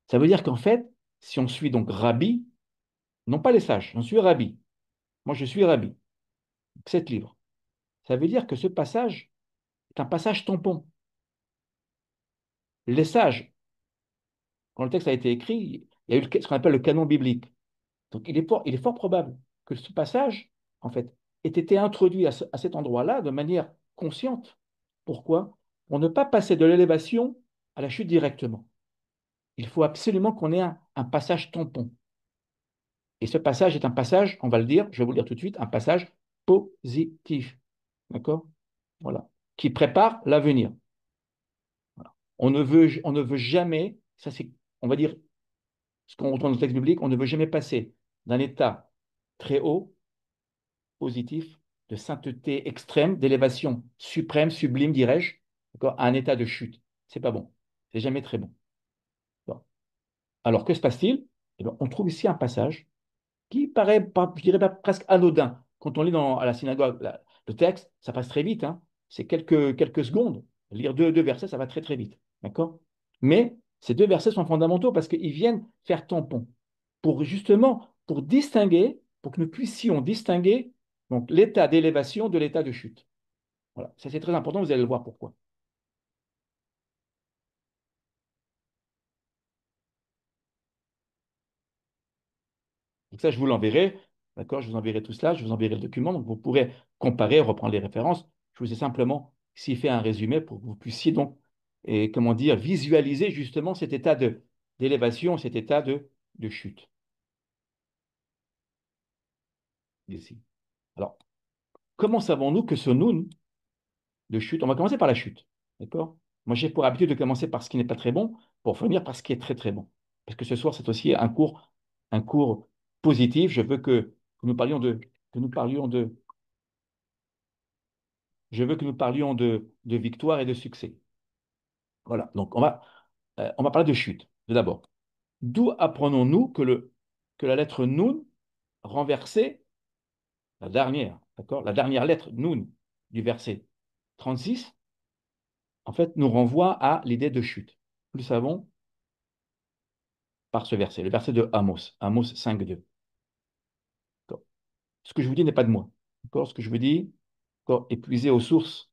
Ça veut dire qu'en fait, si on suit donc Rabbi, non pas les sages, on suit Rabbi. Moi, je suis Rabbi. 7 livres. Ça veut dire que ce passage est un passage tampon. Les sages, quand le texte a été écrit, il y a eu ce qu'on appelle le canon biblique. Donc, il est fort probable que ce passage, en fait, ait été introduit à cet endroit-là de manière consciente. Pourquoi? Pour ne pas passer de l'élévation à la chute directement. Il faut absolument qu'on ait un passage tampon. Et ce passage est un passage, on va le dire, je vais vous le dire tout de suite, un passage positif. D'accord? Voilà. Qui prépare l'avenir. Voilà. On ne veut jamais, ça c'est, on va dire, ce qu'on retrouve dans le texte biblique, on ne veut jamais passer d'un état très haut, positif, de sainteté extrême, d'élévation suprême, sublime, dirais-je, d'accord, à un état de chute. C'est pas bon. C'est jamais très bon. Bon. Alors, que se passe-t-il? Eh bien, on trouve ici un passage qui paraît, je dirais presque anodin. Quand on lit à la synagogue le texte, ça passe très vite, hein. C'est quelques secondes. Lire deux versets, ça va très très vite. D'accord? Mais ces 2 versets sont fondamentaux parce qu'ils viennent faire tampon pour justement, pour distinguer, pour que nous puissions distinguer donc, l'état d'élévation de l'état de chute. Voilà. Ça, c'est très important, vous allez le voir pourquoi. Donc ça, je vous l'enverrai, d'accord? Je vous enverrai tout cela, je vous enverrai le document, donc vous pourrez comparer, reprendre les références. Je vous ai simplement ici fait un résumé pour que vous puissiez donc, et, comment dire, visualiser justement cet état d'élévation, cet état de chute. Ici. Alors, comment savons-nous que ce noun de chute, on va commencer par la chute, d'accord? Moi, j'ai pour habitude de commencer par ce qui n'est pas très bon pour finir par ce qui est très très bon. Parce que ce soir, c'est aussi un cours positif. Je veux que nous parlions que nous parlions de je veux que nous parlions de victoire et de succès. Voilà, donc on va parler de chute, tout d'abord. D'où apprenons-nous que la lettre Nun renversée, la dernière, d'accord, la dernière lettre Nun du verset 36, en fait, nous renvoie à l'idée de chute. Nous le savons par ce verset, le verset de Amos, Amos 5,2. Ce que je vous dis n'est pas de moi. D'accord? Ce que je vous dis, épuisé aux sources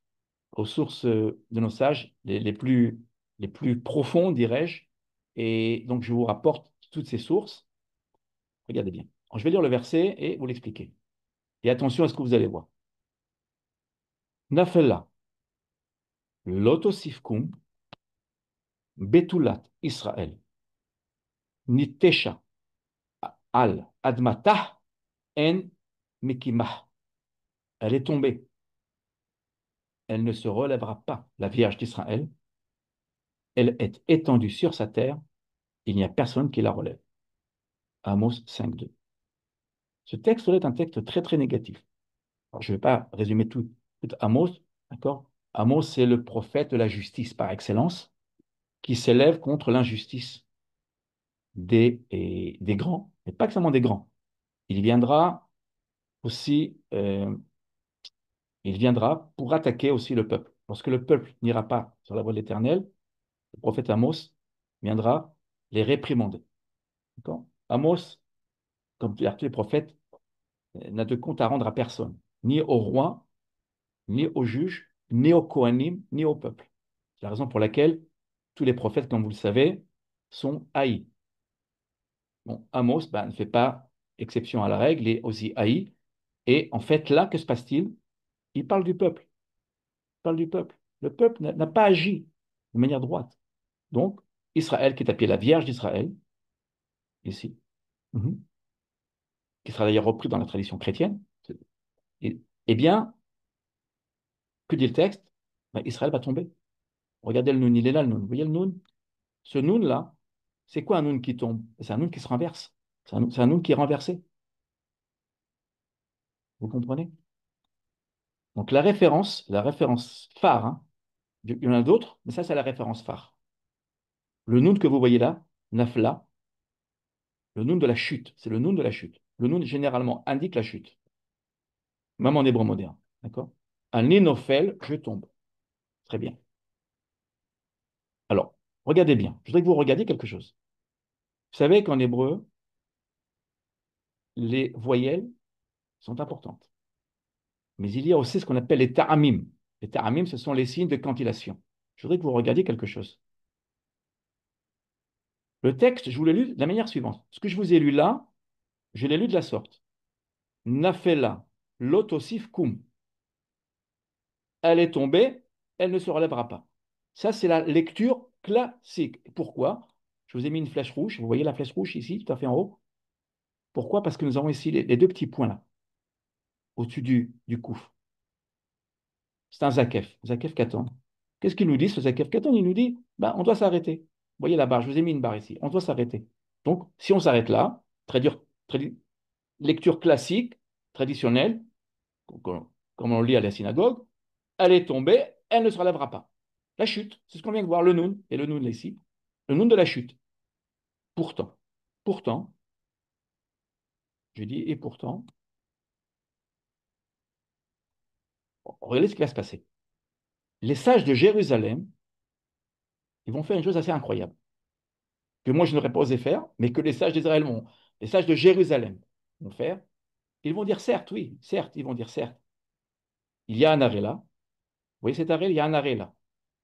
de nos sages, les plus profondes, dirais-je. Et donc, je vous rapporte toutes ces sources. Regardez bien. Alors, je vais lire le verset et vous l'expliquer. Et attention à ce que vous allez voir. Nafella, lotosifkum, betulat Israël, nitesha al admatah en mekimah. Elle est tombée. Elle ne se relèvera pas, la Vierge d'Israël. Elle est étendue sur sa terre. Il n'y a personne qui la relève. Amos 5,2. Ce texte-là est un texte très, très négatif. Alors, je ne vais pas résumer tout Amos, d'accord? Amos, c'est le prophète de la justice par excellence qui s'élève contre l'injustice des grands, mais pas seulement des grands. Il viendra aussi, il viendra pour attaquer aussi le peuple. Lorsque le peuple n'ira pas sur la voie de l'Éternel, le prophète Amos viendra les réprimander. D'accord? Amos, comme tous les prophètes, n'a de compte à rendre à personne, ni au roi, ni aux juges, ni aux Kohanim, ni au peuple. C'est la raison pour laquelle tous les prophètes, comme vous le savez, sont haïs. Bon, Amos ne fait pas exception à la règle, il est aussi haï. Et en fait, là, que se passe-t-il? Il parle du peuple. Il parle du peuple. Le peuple n'a pas agi de manière droite. Donc, Israël qui est appelée la Vierge d'Israël, ici, mhm, qui sera d'ailleurs repris dans la tradition chrétienne, eh eh bien, que dit le texte? Ben, Israël va tomber. Regardez le Noun, il est là le Noun. Vous voyez le Noun? Ce Noun-là, c'est quoi un Noun qui tombe? C'est un Noun qui se renverse. C'est un Noun qui est renversé. Vous comprenez? Donc la référence phare, hein, il y en a d'autres, mais ça c'est la référence phare. Le Noun que vous voyez là, Nafla, le Noun de la chute, c'est le Noun de la chute. Le Noun généralement indique la chute, même en hébreu moderne. D'accord? Un Nénophel, je tombe. Très bien. Alors, regardez bien. Je voudrais que vous regardiez quelque chose. Vous savez qu'en hébreu, les voyelles sont importantes. Mais il y a aussi ce qu'on appelle les ta'amim. Les ta'amim, ce sont les signes de cantillation. Je voudrais que vous regardiez quelque chose. Le texte, je vous l'ai lu de la manière suivante. Ce que je vous ai lu là, je l'ai lu de la sorte. Nafela, lotosif kum. Elle est tombée, elle ne se relèvera pas. Ça, c'est la lecture classique. Pourquoi? Je vous ai mis une flèche rouge. Vous voyez la flèche rouge ici, tout à fait en haut. Pourquoi? Parce que nous avons ici les deux petits points là, au-dessus du couf. C'est un Zakef, Zakef Katan. Qu'est-ce qu'il nous dit, ce Zakef Katan? Il nous dit, ben, on doit s'arrêter. Vous voyez la barre, je vous ai mis une barre ici. On doit s'arrêter. Donc, si on s'arrête là, lecture classique, traditionnelle, comme on le lit à la synagogue, elle est tombée, elle ne se relèvera pas. La chute, c'est ce qu'on vient de voir, le Noun, et le Noun ici, le Noun de la chute. Pourtant, je dis, et pourtant, regardez ce qui va se passer. Les sages de Jérusalem, ils vont faire une chose assez incroyable, que moi je n'aurais pas osé faire, mais que les sages d'Israël vont, les sages de Jérusalem vont faire. Ils vont dire certes, oui, certes, ils vont dire certes. Il y a un arrêt là. Vous voyez cet arrêt, il y a un arrêt là.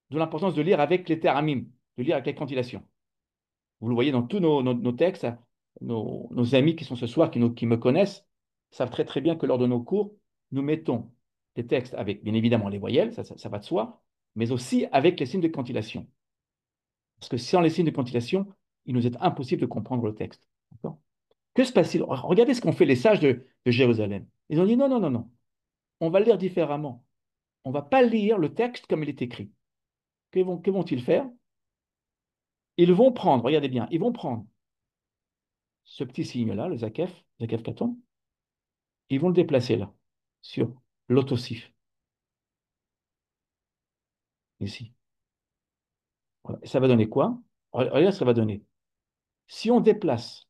D'où l'importance de lire avec les teramim, de lire avec les cantillations. Vous le voyez dans tous nos textes, hein. Nos amis qui sont ce soir, qui me connaissent, savent très très bien que lors de nos cours, nous mettons les textes avec, bien évidemment, les voyelles, ça va de soi, mais aussi avec les signes de cantillation. Parce que sans les signes de cantillation, il nous est impossible de comprendre le texte. D'accord? Que se passe-t-il? Regardez ce qu'ont fait les sages de Jérusalem. Ils ont dit non, non, non, non. On va le lire différemment. On ne va pas lire le texte comme il est écrit. Que vont-ils faire? Ils vont prendre, regardez bien, ils vont prendre ce petit signe-là, le Zakef Katon, ils vont le déplacer là, sur l'autosif, ici. Voilà. Et ça va donner quoi? Regardez ce que ça va donner. Si on déplace,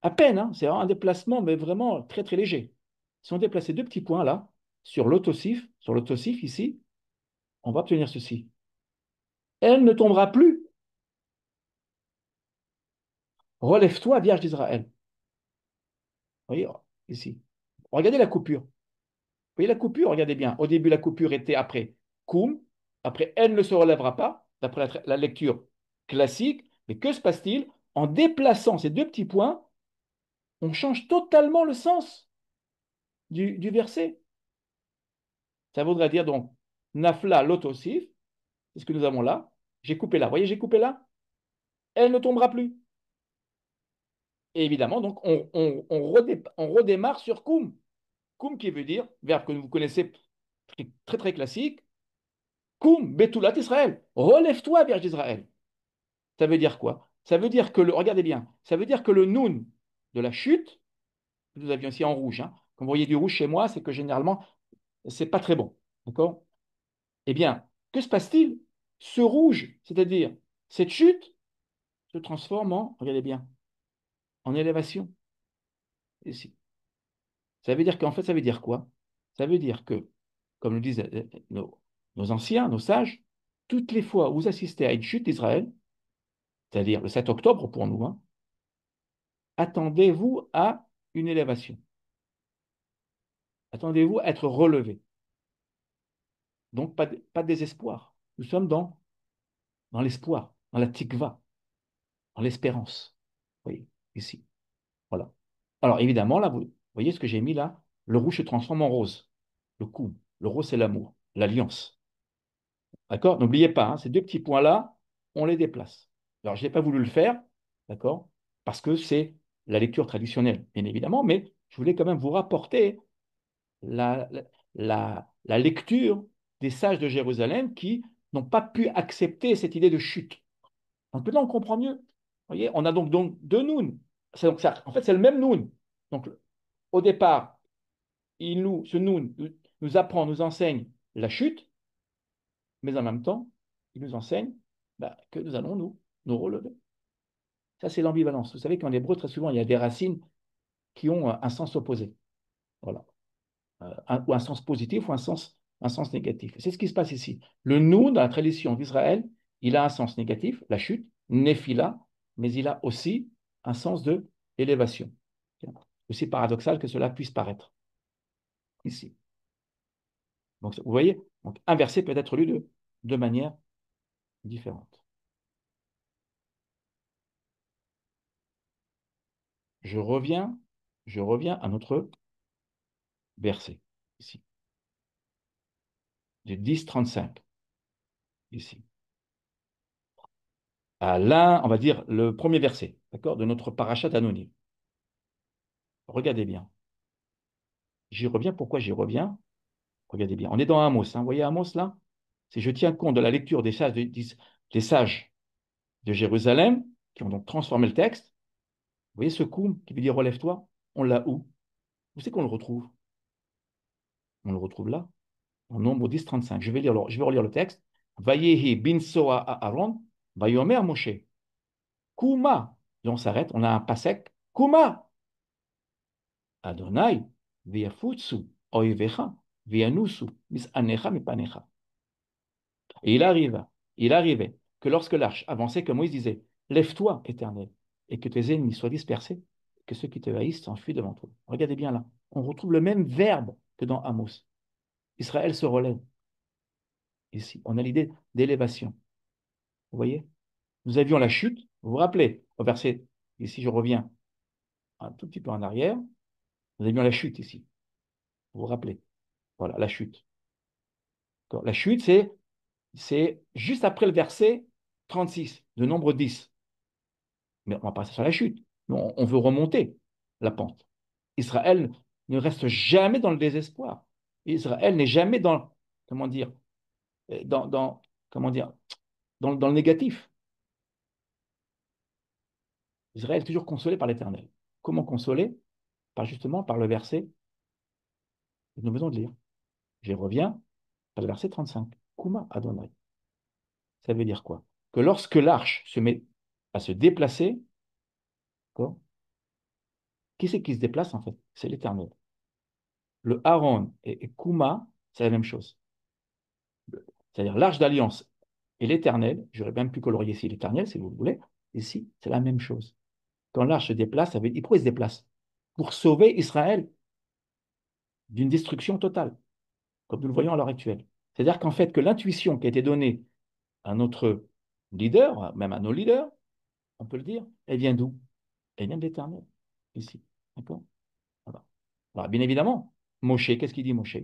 à peine, hein, c'est un déplacement, mais vraiment très très léger. Si on déplace ces deux petits points là, sur l'autosif ici, on va obtenir ceci. Elle ne tombera plus. Relève-toi, Vierge d'Israël. Vous voyez, ici. Regardez la coupure. Vous voyez la coupure, regardez bien. Au début, la coupure était après Koum. Après, elle ne se relèvera pas, d'après la lecture classique. Mais que se passe-t-il? En déplaçant ces deux petits points, on change totalement le sens du verset. Ça voudrait dire donc Nafla lotosif, c'est ce que nous avons là. J'ai coupé là. Vous voyez, j'ai coupé là. Elle ne tombera plus. Et évidemment, donc, on redémarre sur Koum. Koum qui veut dire, verbe que vous connaissez très très, très classique, Koum, Betulat Israël. Relève-toi, Vierge d'Israël. Ça veut dire quoi? Ça veut dire que regardez bien, ça veut dire que le Noun de la chute, que nous avions ici en rouge, hein, quand vous voyez du rouge chez moi, c'est que généralement, c'est pas très bon. D'accord? Eh bien, que se passe-t-il? Ce rouge, c'est-à-dire cette chute, se transforme en, regardez bien, en élévation. Ici. Ça veut dire qu'en fait, ça veut dire quoi? Ça veut dire que, comme le disent nos anciens, nos sages, toutes les fois où vous assistez à une chute d'Israël, c'est-à-dire le 7 octobre pour nous, hein, attendez-vous à une élévation. Attendez-vous à être relevé. Donc, pas de désespoir. Nous sommes dans l'espoir, dans la tikva, dans l'espérance. Vous voyez, ici. Voilà. Alors, évidemment, là, vous voyez ce que j'ai mis là? Le rouge se transforme en rose. Le coup. Le rose, c'est l'amour, l'alliance. D'accord? N'oubliez pas, hein, ces deux petits points-là, on les déplace. Alors, je n'ai pas voulu le faire, d'accord, parce que c'est la lecture traditionnelle, bien évidemment, mais je voulais quand même vous rapporter la, la lecture des sages de Jérusalem qui n'ont pas pu accepter cette idée de chute. Donc maintenant, on comprend mieux. Vous voyez, on a donc deux Noun. En fait, c'est le même Noun. Donc, au départ, ce Noun nous apprend, nous enseigne la chute, mais en même temps, il nous enseigne que nous allons nous relever. Ça, c'est l'ambivalence. Vous savez qu'en hébreu, très souvent, il y a des racines qui ont un sens opposé. Voilà. Ou un sens positif ou un sens négatif. C'est ce qui se passe ici. Le nous, dans la tradition d'Israël, il a un sens négatif, la chute, néphila, mais il a aussi un sens de élévation. Aussi paradoxal que cela puisse paraître ici. Donc, vous voyez, donc, un verset peut être lu de manière différente. Je reviens à notre verset, ici, du 10-35, ici. À l'un, on va dire, le premier verset, d'accord, de notre parachat anonyme. Regardez bien. J'y reviens. Pourquoi j'y reviens? Regardez bien. On est dans Amos. Vous voyez Amos là? Si je tiens compte de la lecture des sages de Jérusalem, qui ont donc transformé le texte, vous voyez ce koum qui veut dire relève-toi, on l'a où? Où c'est qu'on le retrouve? On le retrouve là, en nombre 10-35. Je vais relire le texte. Vayehi bin soa à Aaron, vayomer Moshe. Kouma. Et on s'arrête, on a un pasek. Kouma. Adonai, viafutsu, oivecha, vianusu, misanecha mipanecha. Et il arrivait que lorsque l'arche avançait, que Moïse disait, lève-toi, Éternel, et que tes ennemis soient dispersés, que ceux qui te haïssent s'enfuient devant toi. Regardez bien là, on retrouve le même verbe que dans Amos. Israël se relève. Ici, on a l'idée d'élévation. Vous voyez? Nous avions la chute, vous vous rappelez, au verset, ici je reviens un tout petit peu en arrière, nous avions la chute ici. Vous vous rappelez? Voilà, la chute. La chute, c'est juste après le verset 36, de nombre 10. Mais on va passer sur la chute. On veut remonter la pente. Israël ne reste jamais dans le désespoir. Israël n'est jamais dans, comment dire, comment dire, dans le négatif. Israël est toujours consolé par l'Éternel. Comment consoler? Justement par le verset que nous venons de lire. Je reviens par le verset 35. Kuma Adonai. Ça veut dire quoi? Que lorsque l'arche se met à se déplacer, qui c'est qui se déplace en fait? C'est l'Éternel. Le Aaron et Kuma, c'est la même chose. C'est-à-dire l'arche d'alliance et l'Éternel, j'aurais même pu colorier ici l'Éternel si vous voulez, ici, c'est la même chose. Quand l'arche se déplace, pourquoi il se déplace? Pour sauver Israël d'une destruction totale, comme nous le voyons à l'heure actuelle. C'est-à-dire qu'en fait, que l'intuition qui a été donnée à notre leader, même à nos leaders, on peut le dire, elle vient d'où? Elle vient de l'Éternel, ici. D'accord? Voilà. Alors, bien évidemment, Moshe, qu'est-ce qu'il dit Moshe?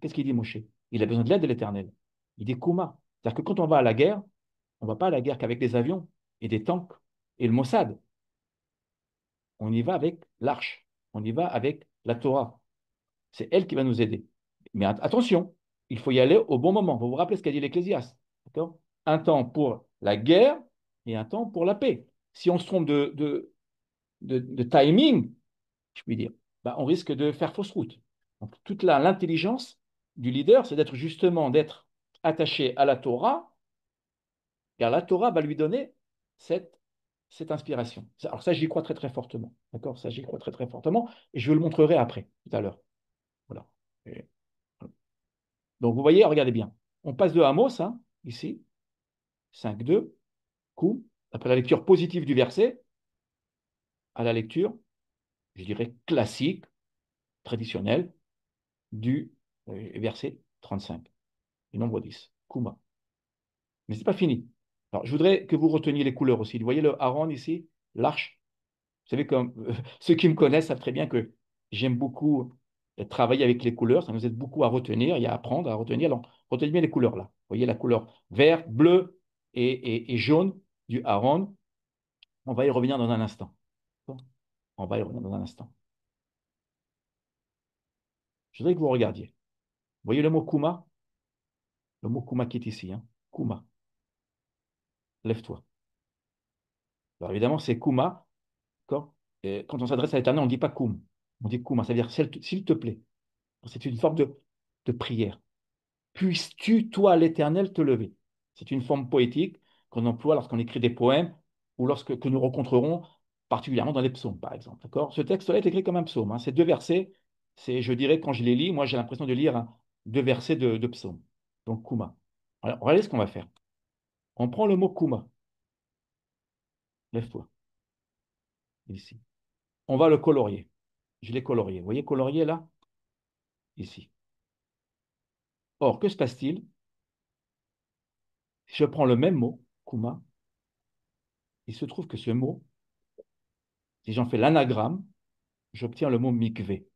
Qu'est-ce qu'il dit Moshe? Il a besoin de l'aide de l'Éternel. Il dit Kouma. C'est-à-dire que quand on va à la guerre, on ne va pas à la guerre qu'avec des avions et des tanks et le Mossad. On y va avec l'arche. On y va avec la Torah. C'est elle qui va nous aider. Mais attention, il faut y aller au bon moment. Vous vous rappelez ce qu'a dit l'Ecclésiaste. D'accord? Un temps pour la guerre et un temps pour la paix. Si on se trompe de timing, je puis dire, on risque de faire fausse route. Donc, toute l'intelligence du leader, c'est d'être attaché à la Torah, car la Torah va lui donner cette inspiration. Alors ça, j'y crois très très fortement. D'accord? Ça, j'y crois très très fortement, et je vous le montrerai après, tout à l'heure. Voilà. Voilà. Donc, vous voyez, regardez bien. On passe de Amos, ici, 5.2, coup, après la lecture positive du verset, à la lecture, je dirais, classique, traditionnelle, du verset 35, du nombre 10, Kuma. Mais ce n'est pas fini. Alors, je voudrais que vous reteniez les couleurs aussi. Vous voyez le Aaron ici, l'arche. Vous savez, comme ceux qui me connaissent savent très bien que j'aime beaucoup travailler avec les couleurs. Ça nous aide beaucoup à retenir et à apprendre à retenir. Alors, retenez bien les couleurs là. Vous voyez la couleur vert, bleu et jaune du Aaron. On va y revenir dans un instant. On va y revenir dans un instant. Je voudrais que vous regardiez. Vous voyez le mot Kuma? Le mot Kuma qui est ici. Hein? Kuma. Lève-toi. Alors évidemment, c'est Kuma. D'accord. Et quand on s'adresse à l'Éternel, on ne dit pas Koum. On dit Kuma. C'est-à-dire, s'il te plaît. C'est une forme de prière. Puisses-tu, toi, l'Éternel, te lever. C'est une forme poétique qu'on emploie lorsqu'on écrit des poèmes ou lorsque que nous rencontrerons particulièrement dans les psaumes, par exemple. D'accord. Ce texte-là est écrit comme un psaume. Hein. Ces deux versets, je dirais, quand je les lis, moi, j'ai l'impression de lire deux versets de psaume. Donc, Kuma. Alors, regardez ce qu'on va faire. On prend le mot Kuma. Lève-toi. Ici. On va le colorier. Je l'ai colorié. Vous voyez colorier là? Ici. Or, que se passe-t-il? Si je prends le même mot, Kuma, il se trouve que ce mot, si j'en fais l'anagramme, j'obtiens le mot mikvé.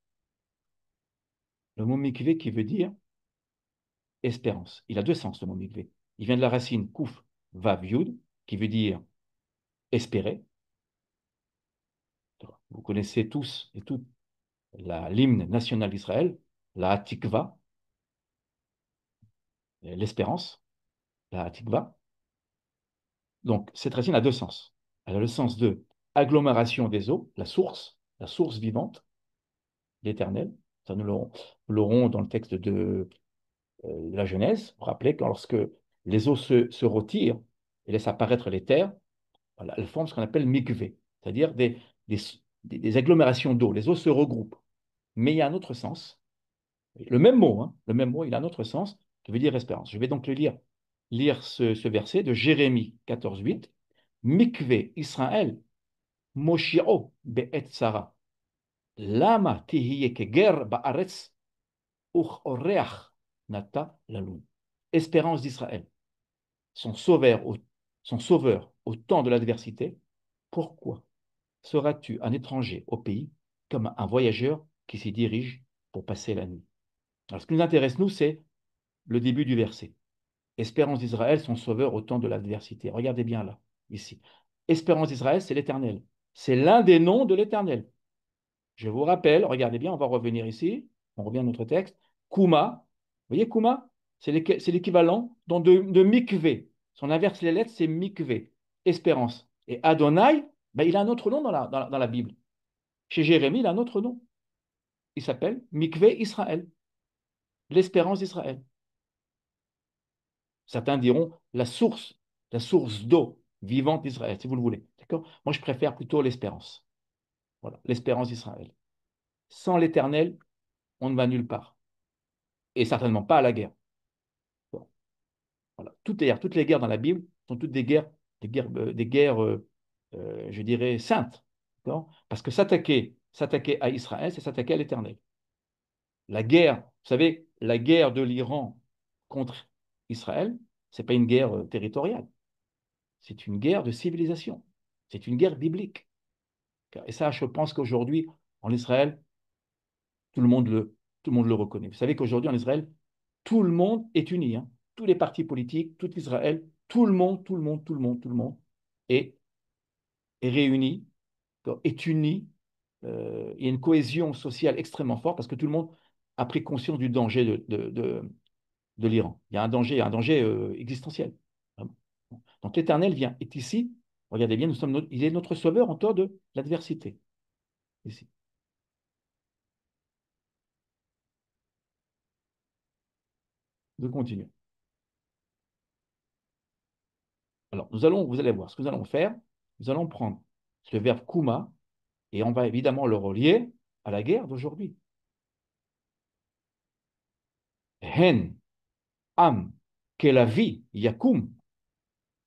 Le mot mikvé qui veut dire espérance. Il a deux sens, le mot mikvé. Il vient de la racine kouf, vav, yud, qui veut dire espérer. Vous connaissez tous et toutes l'hymne national d'Israël, la Hatikva, l'espérance, la Hatikva. Donc, cette racine a deux sens. Elle a le sens de agglomération des eaux, la source vivante, l'éternel. Ça, nous l'aurons dans le texte de la Genèse. Vous vous rappelez que lorsque les eaux se retirent et laissent apparaître les terres, voilà, elles forment ce qu'on appelle mikvé, c'est-à-dire des, des agglomérations d'eau. Les eaux se regroupent. Mais il y a un autre sens. Le même mot, il a un autre sens qui veut dire espérance. Je vais donc lire ce verset de Jérémie 14:8. Mikvé Israël, Moshiro be'et Sarah. Lama tihiye keger ba'aretz uch oreach nata lalun. Espérance d'Israël, son sauveur, son sauveur au temps de l'adversité. Pourquoi seras-tu un étranger au pays comme un voyageur qui s'y dirige pour passer la nuit? Alors, ce qui nous intéresse, nous, c'est le début du verset. Espérance d'Israël, son sauveur au temps de l'adversité. Regardez bien là, ici. Espérance d'Israël, c'est l'Éternel. C'est l'un des noms de l'Éternel. Je vous rappelle, regardez bien, on va revenir ici. On revient à notre texte. Kuma, vous voyez Kuma? C'est l'équivalent de Mikvé. Son inverse, les lettres, c'est Mikvé. Espérance. Et Adonai, ben, il a un autre nom dans la Bible. Chez Jérémie, il a un autre nom. Il s'appelle Mikvé Israël. L'espérance d'Israël. Certains diront la source d'eau vivante d'Israël, si vous le voulez. D'accord? Moi, je préfère plutôt l'espérance. Voilà, l'espérance d'Israël. Sans l'Éternel, on ne va nulle part. Et certainement pas à la guerre. Bon, voilà. Toutes les guerres dans la Bible sont toutes des guerres, je dirais, saintes. D'accord? Parce que s'attaquer à Israël, c'est s'attaquer à l'Éternel. La guerre, vous savez, la guerre de l'Iran contre Israël, ce n'est pas une guerre territoriale. C'est une guerre de civilisation. C'est une guerre biblique. Et ça, je pense qu'aujourd'hui, en Israël, tout le monde tout le monde le reconnaît. Vous savez qu'aujourd'hui, en Israël, tout le monde est uni. Hein. Tous les partis politiques, tout Israël, tout le monde est, est réuni, est uni. Il y a une cohésion sociale extrêmement forte parce que tout le monde a pris conscience du danger de l'Iran. Il y a un danger existentiel. Vraiment. Donc l'Éternel est ici. Regardez bien, il est notre sauveur en temps de l'adversité. Ici. Je continue. Alors, vous allez voir, ce que nous allons faire, nous allons prendre ce verbe kuma et on va évidemment le relier à la guerre d'aujourd'hui. Hen, am, kelavi, yakum,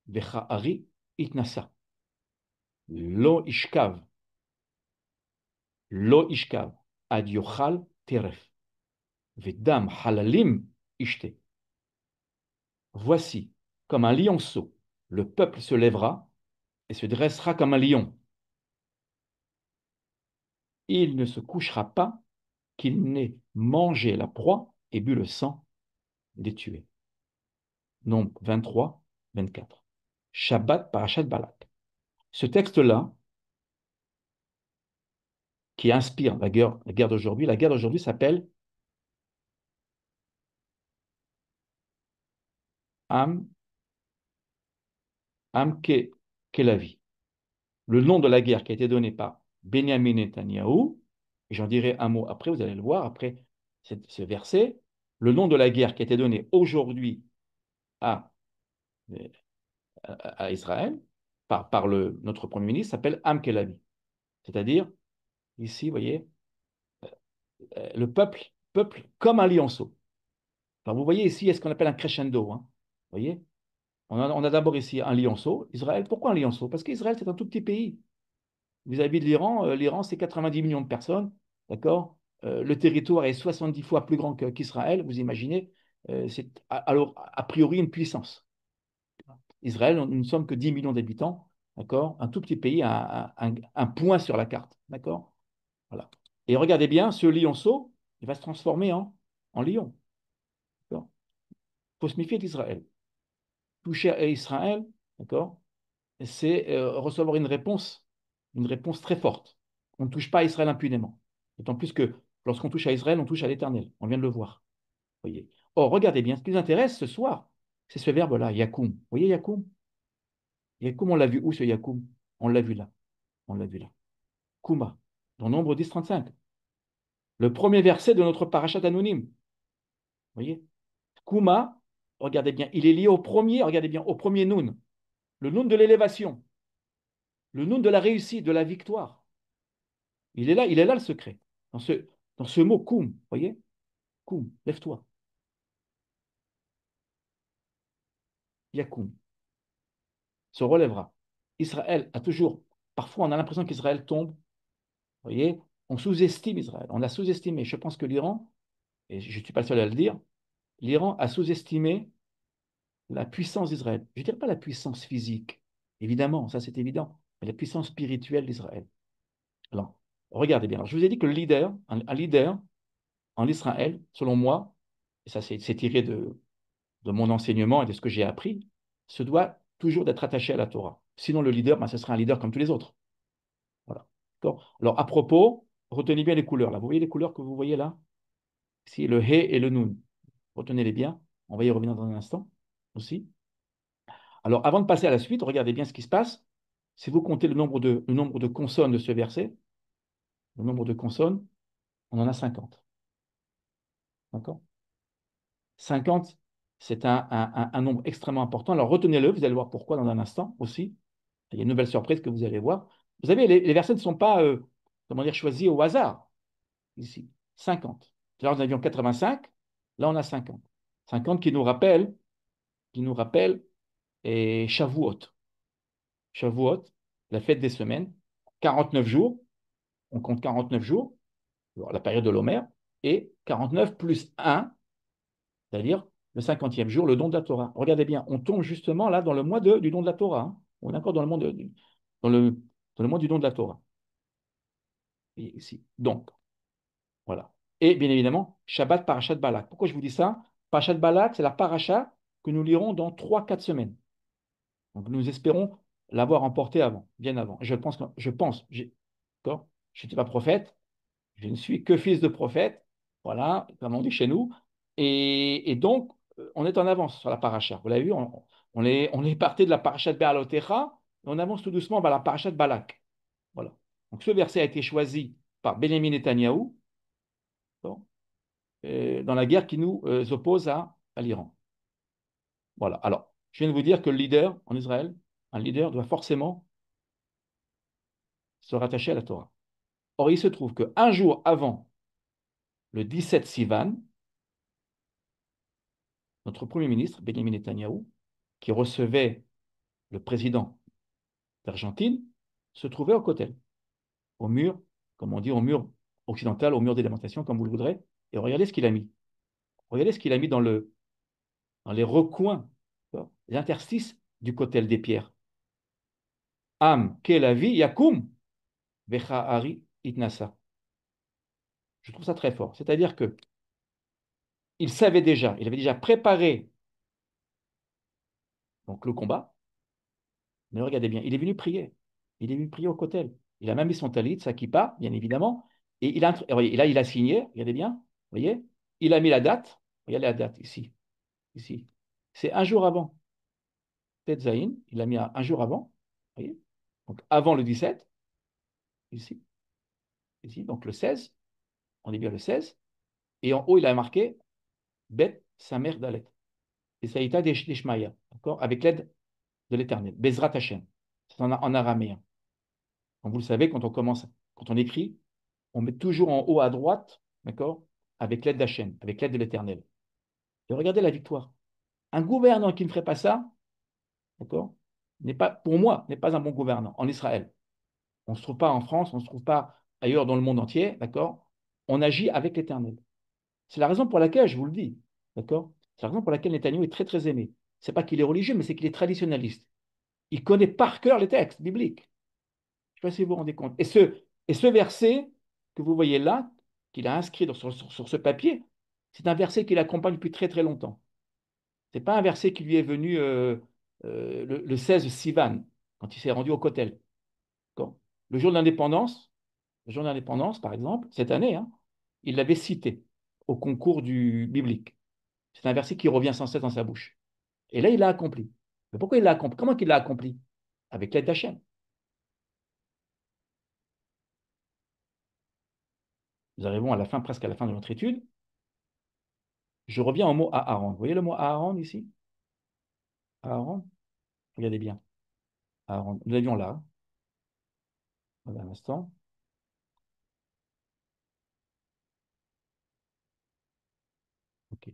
vecha'ari, itnasa. Lo ishkav, ad yochal teref, vedam halalim ishte. Voici, comme un lionceau, le peuple se lèvera et se dressera comme un lion. Il ne se couchera pas qu'il n'ait mangé la proie et bu le sang des tués. Nombre 23, 24. Shabbat Parashat Balak. Ce texte-là, qui inspire la guerre d'aujourd'hui s'appelle Am, Kelavi. Le nom de la guerre qui a été donné par Benjamin Netanyahou, et j'en dirai un mot après, vous allez le voir, après ce verset, le nom de la guerre qui a été donné aujourd'hui à, à Israël par notre Premier ministre s'appelle Am Kelavi. C'est-à-dire, ici, vous voyez, le peuple comme un lionceau. Alors, vous voyez ici, est ce qu'on appelle un crescendo. Hein. Vous voyez, on a d'abord ici un lionceau. Israël, pourquoi un lionceau? Parce qu'Israël, c'est un tout petit pays. Vis-à-vis de l'Iran, l'Iran, c'est 90 millions de personnes, d'accord? Le territoire est 70 fois plus grand qu'Israël, vous imaginez, c'est alors a priori une puissance. Israël, nous ne sommes que 10 millions d'habitants, d'accord? Un tout petit pays, un point sur la carte, d'accord? Voilà. Et regardez bien, ce lionceau, il va se transformer en lion, d'accord? Il faut se méfier d'Israël. Toucher à Israël, d'accord? C'est recevoir une réponse très forte. On ne touche pas à Israël impunément. D'autant plus que lorsqu'on touche à Israël, on touche à l'Éternel. On vient de le voir. Voyez. Or, regardez bien, ce qui nous intéresse ce soir, c'est ce verbe-là, Yakoum. Vous voyez Yakoum? Yakoum, on l'a vu où ce Yakoum? On l'a vu là. On l'a vu là. Kouma, dans Nombre 10, 35. Le premier verset de notre parachat anonyme. Vous voyez? Kouma, regardez bien, il est lié au premier, regardez bien, au premier Noun. Le Noun de l'élévation. Le Noun de la réussite, de la victoire. Il est là le secret. Dans ce mot koum, voyez? Koum, lève-toi. Yakoum, se relèvera. Israël a toujours, parfois on a l'impression qu'Israël tombe, voyez? On sous-estime Israël, on a sous-estimé. Je pense que l'Iran, et je ne suis pas le seul à le dire, l'Iran a sous-estimé la puissance d'Israël. Je ne dirais pas la puissance physique, évidemment, ça c'est évident, mais la puissance spirituelle d'Israël. Alors, regardez bien. Alors, je vous ai dit que le leader, un leader en Israël, selon moi, et ça c'est tiré de mon enseignement et de ce que j'ai appris, se doit toujours d'être attaché à la Torah. Sinon, le leader, ben, ce sera un leader comme tous les autres. Voilà. D'accord. Alors, à propos, retenez bien les couleurs. Là. Vous voyez les couleurs que vous voyez là? Ici, le He et le Nun. Retenez-les bien. On va y revenir dans un instant aussi. Alors, avant de passer à la suite, regardez bien ce qui se passe. Si vous comptez le nombre de consonnes de ce verset, le nombre de consonnes, on en a 50. D'accord? 50, c'est un nombre extrêmement important. Alors, retenez-le, vous allez voir pourquoi dans un instant aussi. Il y a une nouvelle surprise que vous allez voir. Vous savez, les versets ne sont pas comment dire, choisis au hasard. Ici, 50. Là, nous avions 85. Là, on a 50. 50 qui nous rappelle et Shavuot. Shavuot, la fête des semaines. 49 jours. On compte 49 jours, la période de l'Homère, et 49 plus 1, c'est-à-dire le 50e jour, le don de la Torah. Regardez bien, on tombe justement là dans le mois du don de la Torah. Hein. On est encore dans le, dans le, dans le mois du don de la Torah. Et ici. Donc, voilà. Et bien évidemment, Shabbat Parashat Balak. Pourquoi je vous dis ça? Parashat Balak, c'est la paracha que nous lirons dans 3 4 semaines. Donc nous espérons l'avoir emporté avant, bien avant. D'accord? Je n'étais pas prophète, je ne suis que fils de prophète, voilà, comme on dit chez nous. Et donc, on est en avance sur la paracha. Vous l'avez vu, on est parti de la paracha de Be'alotecha, et on avance tout doucement vers la paracha de Balak. Voilà. Donc ce verset a été choisi par Benjamin Netanyahou, bon, dans la guerre qui nous oppose à l'Iran. Voilà. Alors, je viens de vous dire que le leader en Israël, un leader doit forcément se rattacher à la Torah. Or, il se trouve qu'un jour avant le 17 Sivan, notre Premier ministre, Benjamin Netanyahou, qui recevait le président d'Argentine, se trouvait au Kotel, au mur, comme on dit, au mur occidental, au mur d'élémentation, comme vous le voudrez. Et regardez ce qu'il a mis. Regardez ce qu'il a mis dans les recoins, les interstices du Kotel des pierres. Am kelavi yakum vecha'ari itnasa. Je trouve ça très fort. C'est-à-dire que il avait déjà préparé donc, le combat, Mais regardez bien, il est venu prier. Il est venu prier au kotel. Il a même mis son talit, sa kippa, bien évidemment. Et il a, et là, il a signé, regardez bien, vous voyez. Il a mis la date. Regardez la date ici. Ici. C'est un jour avant. Tetzaïn, il a mis un jour avant. Vous voyez. Donc avant le 17, ici. Ici, donc le 16. On est bien le 16. Et en haut, il a marqué Bet, sa mère Dalet. Et ça a été des Shmaya, d'accord, avec l'aide de l'Éternel. Bezrat Hashem. C'est en araméen. Comme vous le savez, quand on commence, quand on écrit, on met toujours en haut à droite, d'accord, avec l'aide d'Hachem, avec l'aide de l'Éternel. Et regardez la victoire. Un gouvernant qui ne ferait pas ça, d'accord, n'est pas, pour moi, n'est pas un bon gouvernant en Israël. On ne se trouve pas en France, on ne se trouve pas ailleurs dans le monde entier, d'accord. On agit avec l'Éternel. C'est la raison pour laquelle, je vous le dis, d'accord, c'est la raison pour laquelle Netanyahu est très très aimé. C'est pas qu'il est religieux, mais c'est qu'il est traditionnaliste. Il connaît par cœur les textes bibliques. Je ne sais pas si vous vous rendez compte. Et ce verset que vous voyez là, qu'il a inscrit sur ce papier, c'est un verset qu'il accompagne depuis très très longtemps. Ce n'est pas un verset qui lui est venu le 16 Sivan, quand il s'est rendu au Kotel. D'accord. Le jour de l'indépendance, par exemple, cette année, hein, il l'avait cité au concours du biblique. C'est un verset qui revient sans cesse dans sa bouche. Et là, il l'a accompli. Mais pourquoi il l'a accompli? Comment il l'a accompli? Avec l'aide d'Hachem. Nous arrivons à la fin, presque à la fin de notre étude. Je reviens au mot Aaron. Vous voyez le mot Aaron ici? Aaron? Regardez bien. Aaron. Nous l'avions là. Voilà un instant. OK.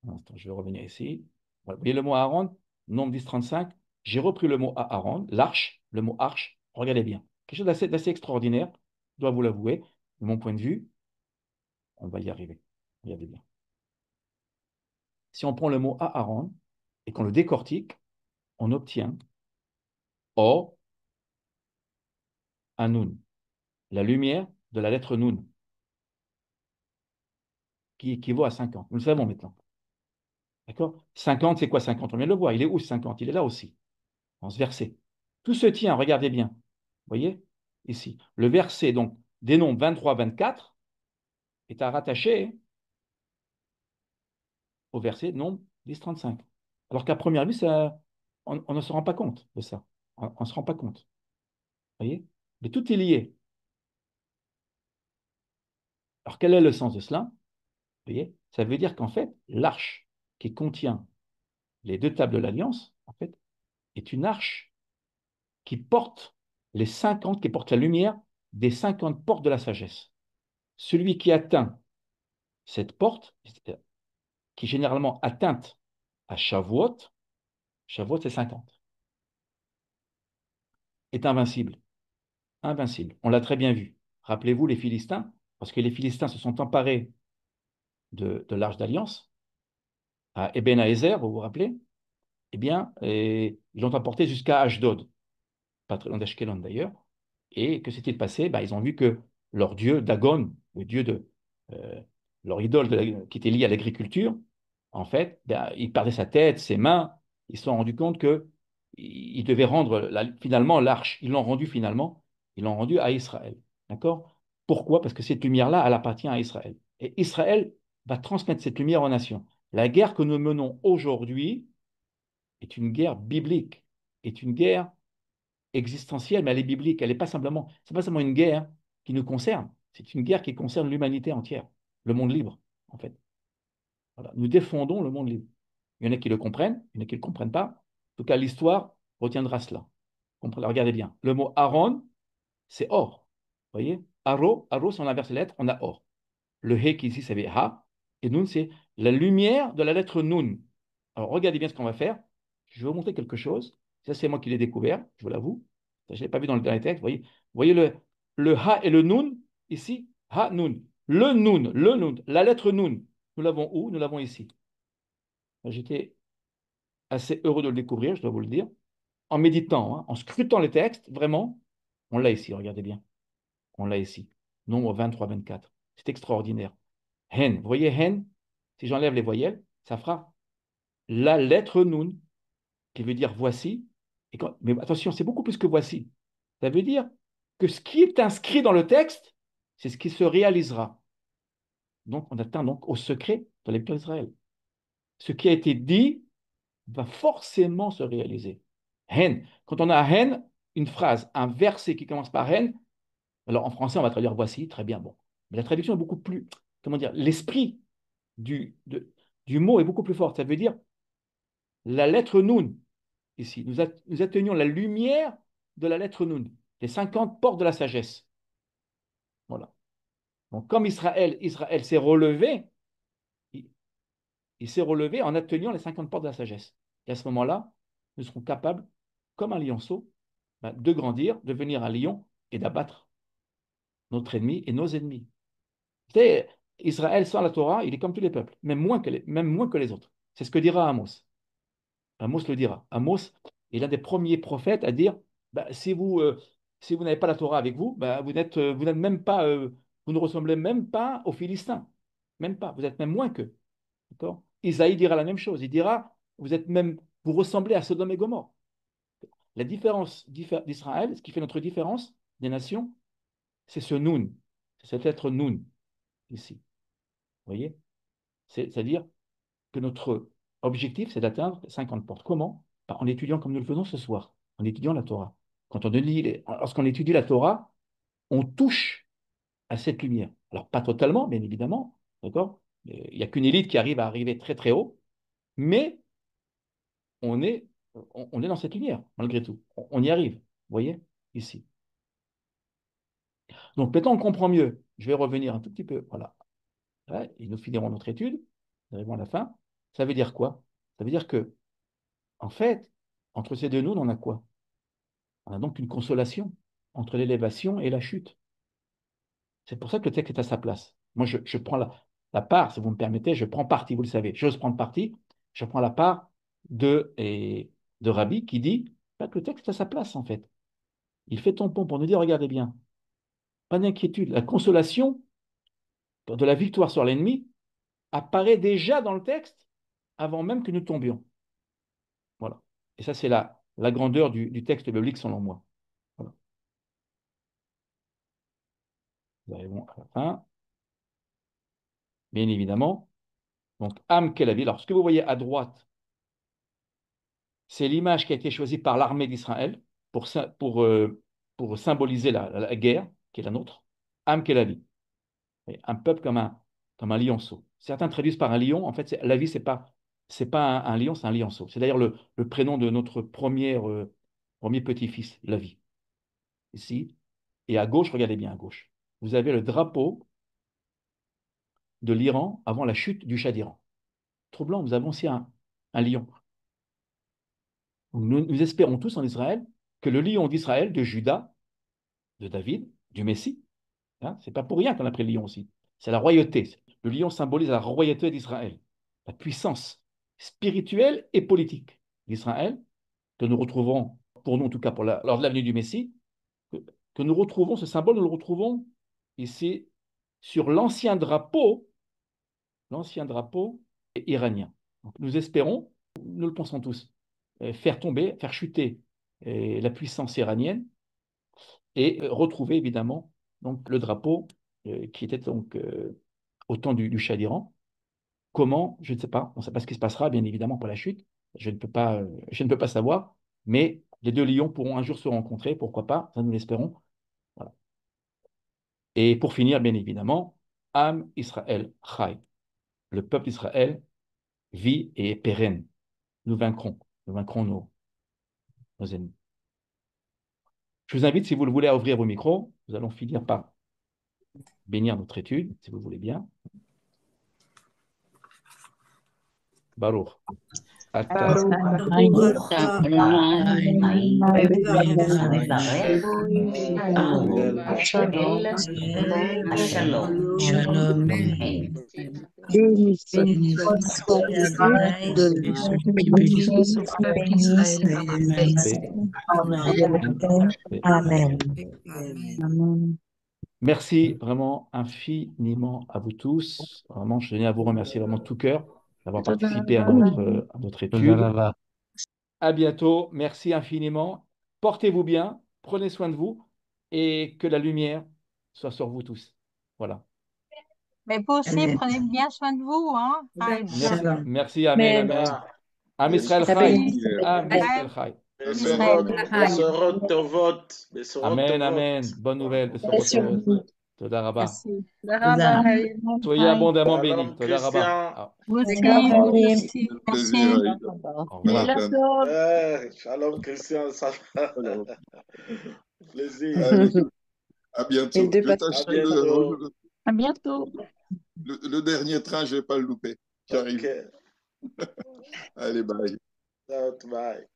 Un instant, je vais revenir ici. Voilà. Vous voyez le mot Aaron? Nombre 10-35. J'ai repris le mot Aaron, l'arche, le mot arche. Regardez bien. Quelque chose d'assez extraordinaire, je dois vous l'avouer. De mon point de vue, on va y arriver. Regardez bien. Si on prend le mot Aaron et qu'on le décortique, on obtient O, Anoun, la lumière de la lettre Noun, qui équivaut à 50. Nous le savons maintenant. D'accord? 50, c'est quoi 50? On vient de le voir. Il est où 50? Il est là aussi, dans ce verset. Tout se tient, regardez bien. Vous voyez? Ici. Le verset, donc, des nombres 23, 24, est à rattacher au verset nombre 10, 35. Alors qu'à première vue, on ne se rend pas compte de ça. On ne se rend pas compte. Vous voyez? Mais tout est lié. Alors, quel est le sens de cela? Vous voyez? Ça veut dire qu'en fait, l'arche qui contient les deux tables de l'Alliance, en fait, est une arche qui porte qui porte la lumière des 50 portes de la sagesse. Celui qui atteint cette porte, qui est généralement atteinte à Shavuot, Shavuot c'est 50, est invincible. Invincible. On l'a très bien vu. Rappelez-vous les Philistins, parce que les Philistins se sont emparés de l'Arche d'Alliance, à Eben Haézer, vous vous rappelez? Eh bien, ils l'ont emporté jusqu'à Ashdod, pas très loin d'Ashkelon d'ailleurs. Et que s'est-il passé? Ben, ils ont vu que leur dieu Dagon, le dieu de euh, leur idole qui était liée à l'agriculture, en fait, ben, il perdait sa tête, ses mains. Ils se sont rendus compte que ils devaient rendre finalement l'arche. Ils l'ont rendu finalement, ils l'ont rendu à Israël. D'accord? Pourquoi? Parce que cette lumière-là, elle appartient à Israël. Et Israël va transmettre cette lumière aux nations. La guerre que nous menons aujourd'hui est une guerre biblique, est une guerre existentielle, mais elle est biblique. Elle n'est pas simplement, c'est pas seulement une guerre qui nous concerne, c'est une guerre qui concerne l'humanité entière, le monde libre, en fait. Voilà. Nous défendons le monde libre. Il y en a qui le comprennent, il y en a qui ne le comprennent pas. En tout cas, l'histoire retiendra cela. Regardez bien. Le mot Aaron, c'est or. Vous voyez? Aro, si on inverse les lettres, on a or. Le he qui ici, ça veut ha. Et nun, c'est la lumière de la lettre nun. Alors, regardez bien ce qu'on va faire. Je vais vous montrer quelque chose. Ça, c'est moi qui l'ai découvert, je vous l'avoue. Ça, je ne l'ai pas vu dans le dernier texte. Vous voyez le ha et le nun ici? Ha, nun. Le nun, la lettre nun. Nous l'avons où? Nous l'avons ici. J'étais assez heureux de le découvrir, je dois vous le dire. En méditant, hein, en scrutant les textes, vraiment, on l'a ici, regardez bien. On l'a ici. Nombre 23, 24. C'est extraordinaire. Hen. Vous voyez hen? Si j'enlève les voyelles, ça fera la lettre nun, qui veut dire voici, Mais attention, c'est beaucoup plus que voici. Ça veut dire que ce qui est inscrit dans le texte, c'est ce qui se réalisera. Donc, on atteint donc au secret de l'État d'Israël. Ce qui a été dit va forcément se réaliser. Hen. Quand on a hen, une phrase, un verset qui commence par hen, alors en français, on va traduire voici, très bien, bon. Mais la traduction est beaucoup plus, comment dire, l'esprit du mot est beaucoup plus fort. Ça veut dire la lettre Nun, ici. Nous atteignons la lumière de la lettre Nun, les 50 portes de la sagesse. Voilà. Donc, comme Israël s'est relevé, il s'est relevé en atteignant les 50 portes de la sagesse. Et à ce moment-là, nous serons capables, comme un lionceau, de grandir, de devenir un lion et d'abattre notre ennemi et nos ennemis. Vous savez, Israël sans la Torah, il est comme tous les peuples, même moins que les autres. C'est ce que dira Amos. Amos le dira. Amos est l'un des premiers prophètes à dire, si vous n'avez pas la Torah avec vous, vous n'êtes même pas, vous ne ressemblez même pas aux Philistins. Même pas. Vous êtes même moins qu'eux. D'accord? Isaïe dira la même chose. Il dira, vous ressemblez à Sodome et Gomorrhe. La différence d'Israël, ce qui fait notre différence des nations, c'est ce Nun. C'est cette lettre Nun, ici. Vous voyez? C'est-à-dire que notre objectif, c'est d'atteindre 50 portes. Comment? En étudiant comme nous le faisons ce soir, en étudiant la Torah. Lorsqu'on étudie la Torah, on touche à cette lumière. Alors, pas totalement, bien évidemment, d'accord? Il n'y a qu'une élite qui arrive à arriver très très haut, mais on est, on est dans cette lumière, malgré tout. On y arrive, vous voyez, ici. Donc, maintenant, on comprend mieux. Je vais revenir un tout petit peu. Voilà. Ouais, et nous finirons notre étude. Nous arrivons à la fin. Ça veut dire quoi? Ça veut dire que, en fait, entre ces deux nous, on a quoi? On a donc une consolation entre l'élévation et la chute. C'est pour ça que le texte est à sa place. Moi, je prends la part, si vous me permettez, je prends parti, vous le savez. J'ose prendre parti. Je prends la part de Rabbi qui dit que le texte est à sa place, en fait. Il fait tampon pour nous dire, regardez bien, pas d'inquiétude. La consolation de la victoire sur l'ennemi apparaît déjà dans le texte avant même que nous tombions. Voilà. Et ça, c'est la grandeur du texte biblique, selon moi. Voilà. Nous arrivons à la fin. Bien évidemment. Donc, Am Kelavi. Alors, ce que vous voyez à droite, c'est l'image qui a été choisie par l'armée d'Israël pour symboliser la guerre qui est la nôtre. Am Kelavi. Un peuple comme un lionceau. Certains traduisent par un lion. En fait, la vie, c'est pas un lion, c'est un lionceau. C'est d'ailleurs le prénom de notre premier petit-fils, la vie. Ici. Et à gauche, regardez bien à gauche, vous avez le drapeau de l'Iran avant la chute du Shah d'Iran. Troublant, nous avons aussi un lion. Nous espérons tous en Israël que le lion d'Israël, de Juda, de David, du Messie, hein, c'est pas pour rien qu'on a pris le lion aussi, c'est la royauté. Le lion symbolise la royauté d'Israël, la puissance spirituelle et politique d'Israël, que nous retrouvons, pour nous en tout cas, lors de l'avenue du Messie, que nous retrouvons, ce symbole, nous le retrouvons ici sur l'ancien drapeau iranien. Donc, nous espérons, nous le pensons tous, faire tomber, faire chuter la puissance iranienne et retrouver évidemment donc, le drapeau qui était donc au temps du Shah d'Iran. Comment? Je ne sais pas. On ne sait pas ce qui se passera, bien évidemment, pour la chute. Je ne peux pas savoir. Mais les deux lions pourront un jour se rencontrer, pourquoi pas, ça nous l'espérons. Voilà. Et pour finir, bien évidemment, Am Israël Chai. Le peuple d'Israël vit et est pérenne. Nous vaincrons nos ennemis. Je vous invite, si vous le voulez, à ouvrir vos micros. Nous allons finir par bénir notre étude, si vous le voulez bien. Baruch. Baruch Shalom. Béni soit le Dieu de Amen. Amen. Merci vraiment infiniment à vous tous. Vraiment, je tenais à vous remercier vraiment de tout cœur d'avoir participé à notre étude. À bientôt. Merci infiniment. Portez-vous bien. Prenez soin de vous et que la lumière soit sur vous tous. Voilà. Mais vous aussi, Amen. prenez bien soin de vous, hein. Merci. Shalom. Merci. Amen. Amen. Amen. Ah, Am Israël merci. Chai. Am Ouais, Israël Chai. Israël. Besorot Tovot. Besorot Amen. Tovot. Amen. Bonne nouvelle. Paix Besorot sur Tovot. vous. Toda Rabba. Merci. Tודה. Soyez abondamment bénis. Shalom, Toda Rabba. Christian. Ah, Vous aussi, D'accord, vous Haïm. aussi. Un Merci. plaisir, Aïda. au revoir. Jonathan. Shalom, Christian. Alors, Plaisir. allez, à Les bientôt. deux Je pasteurs. À tâcherai bientôt. À bientôt. le dernier train, je ne vais pas le louper. J'arrive. Ok. Allez, bye. Bye.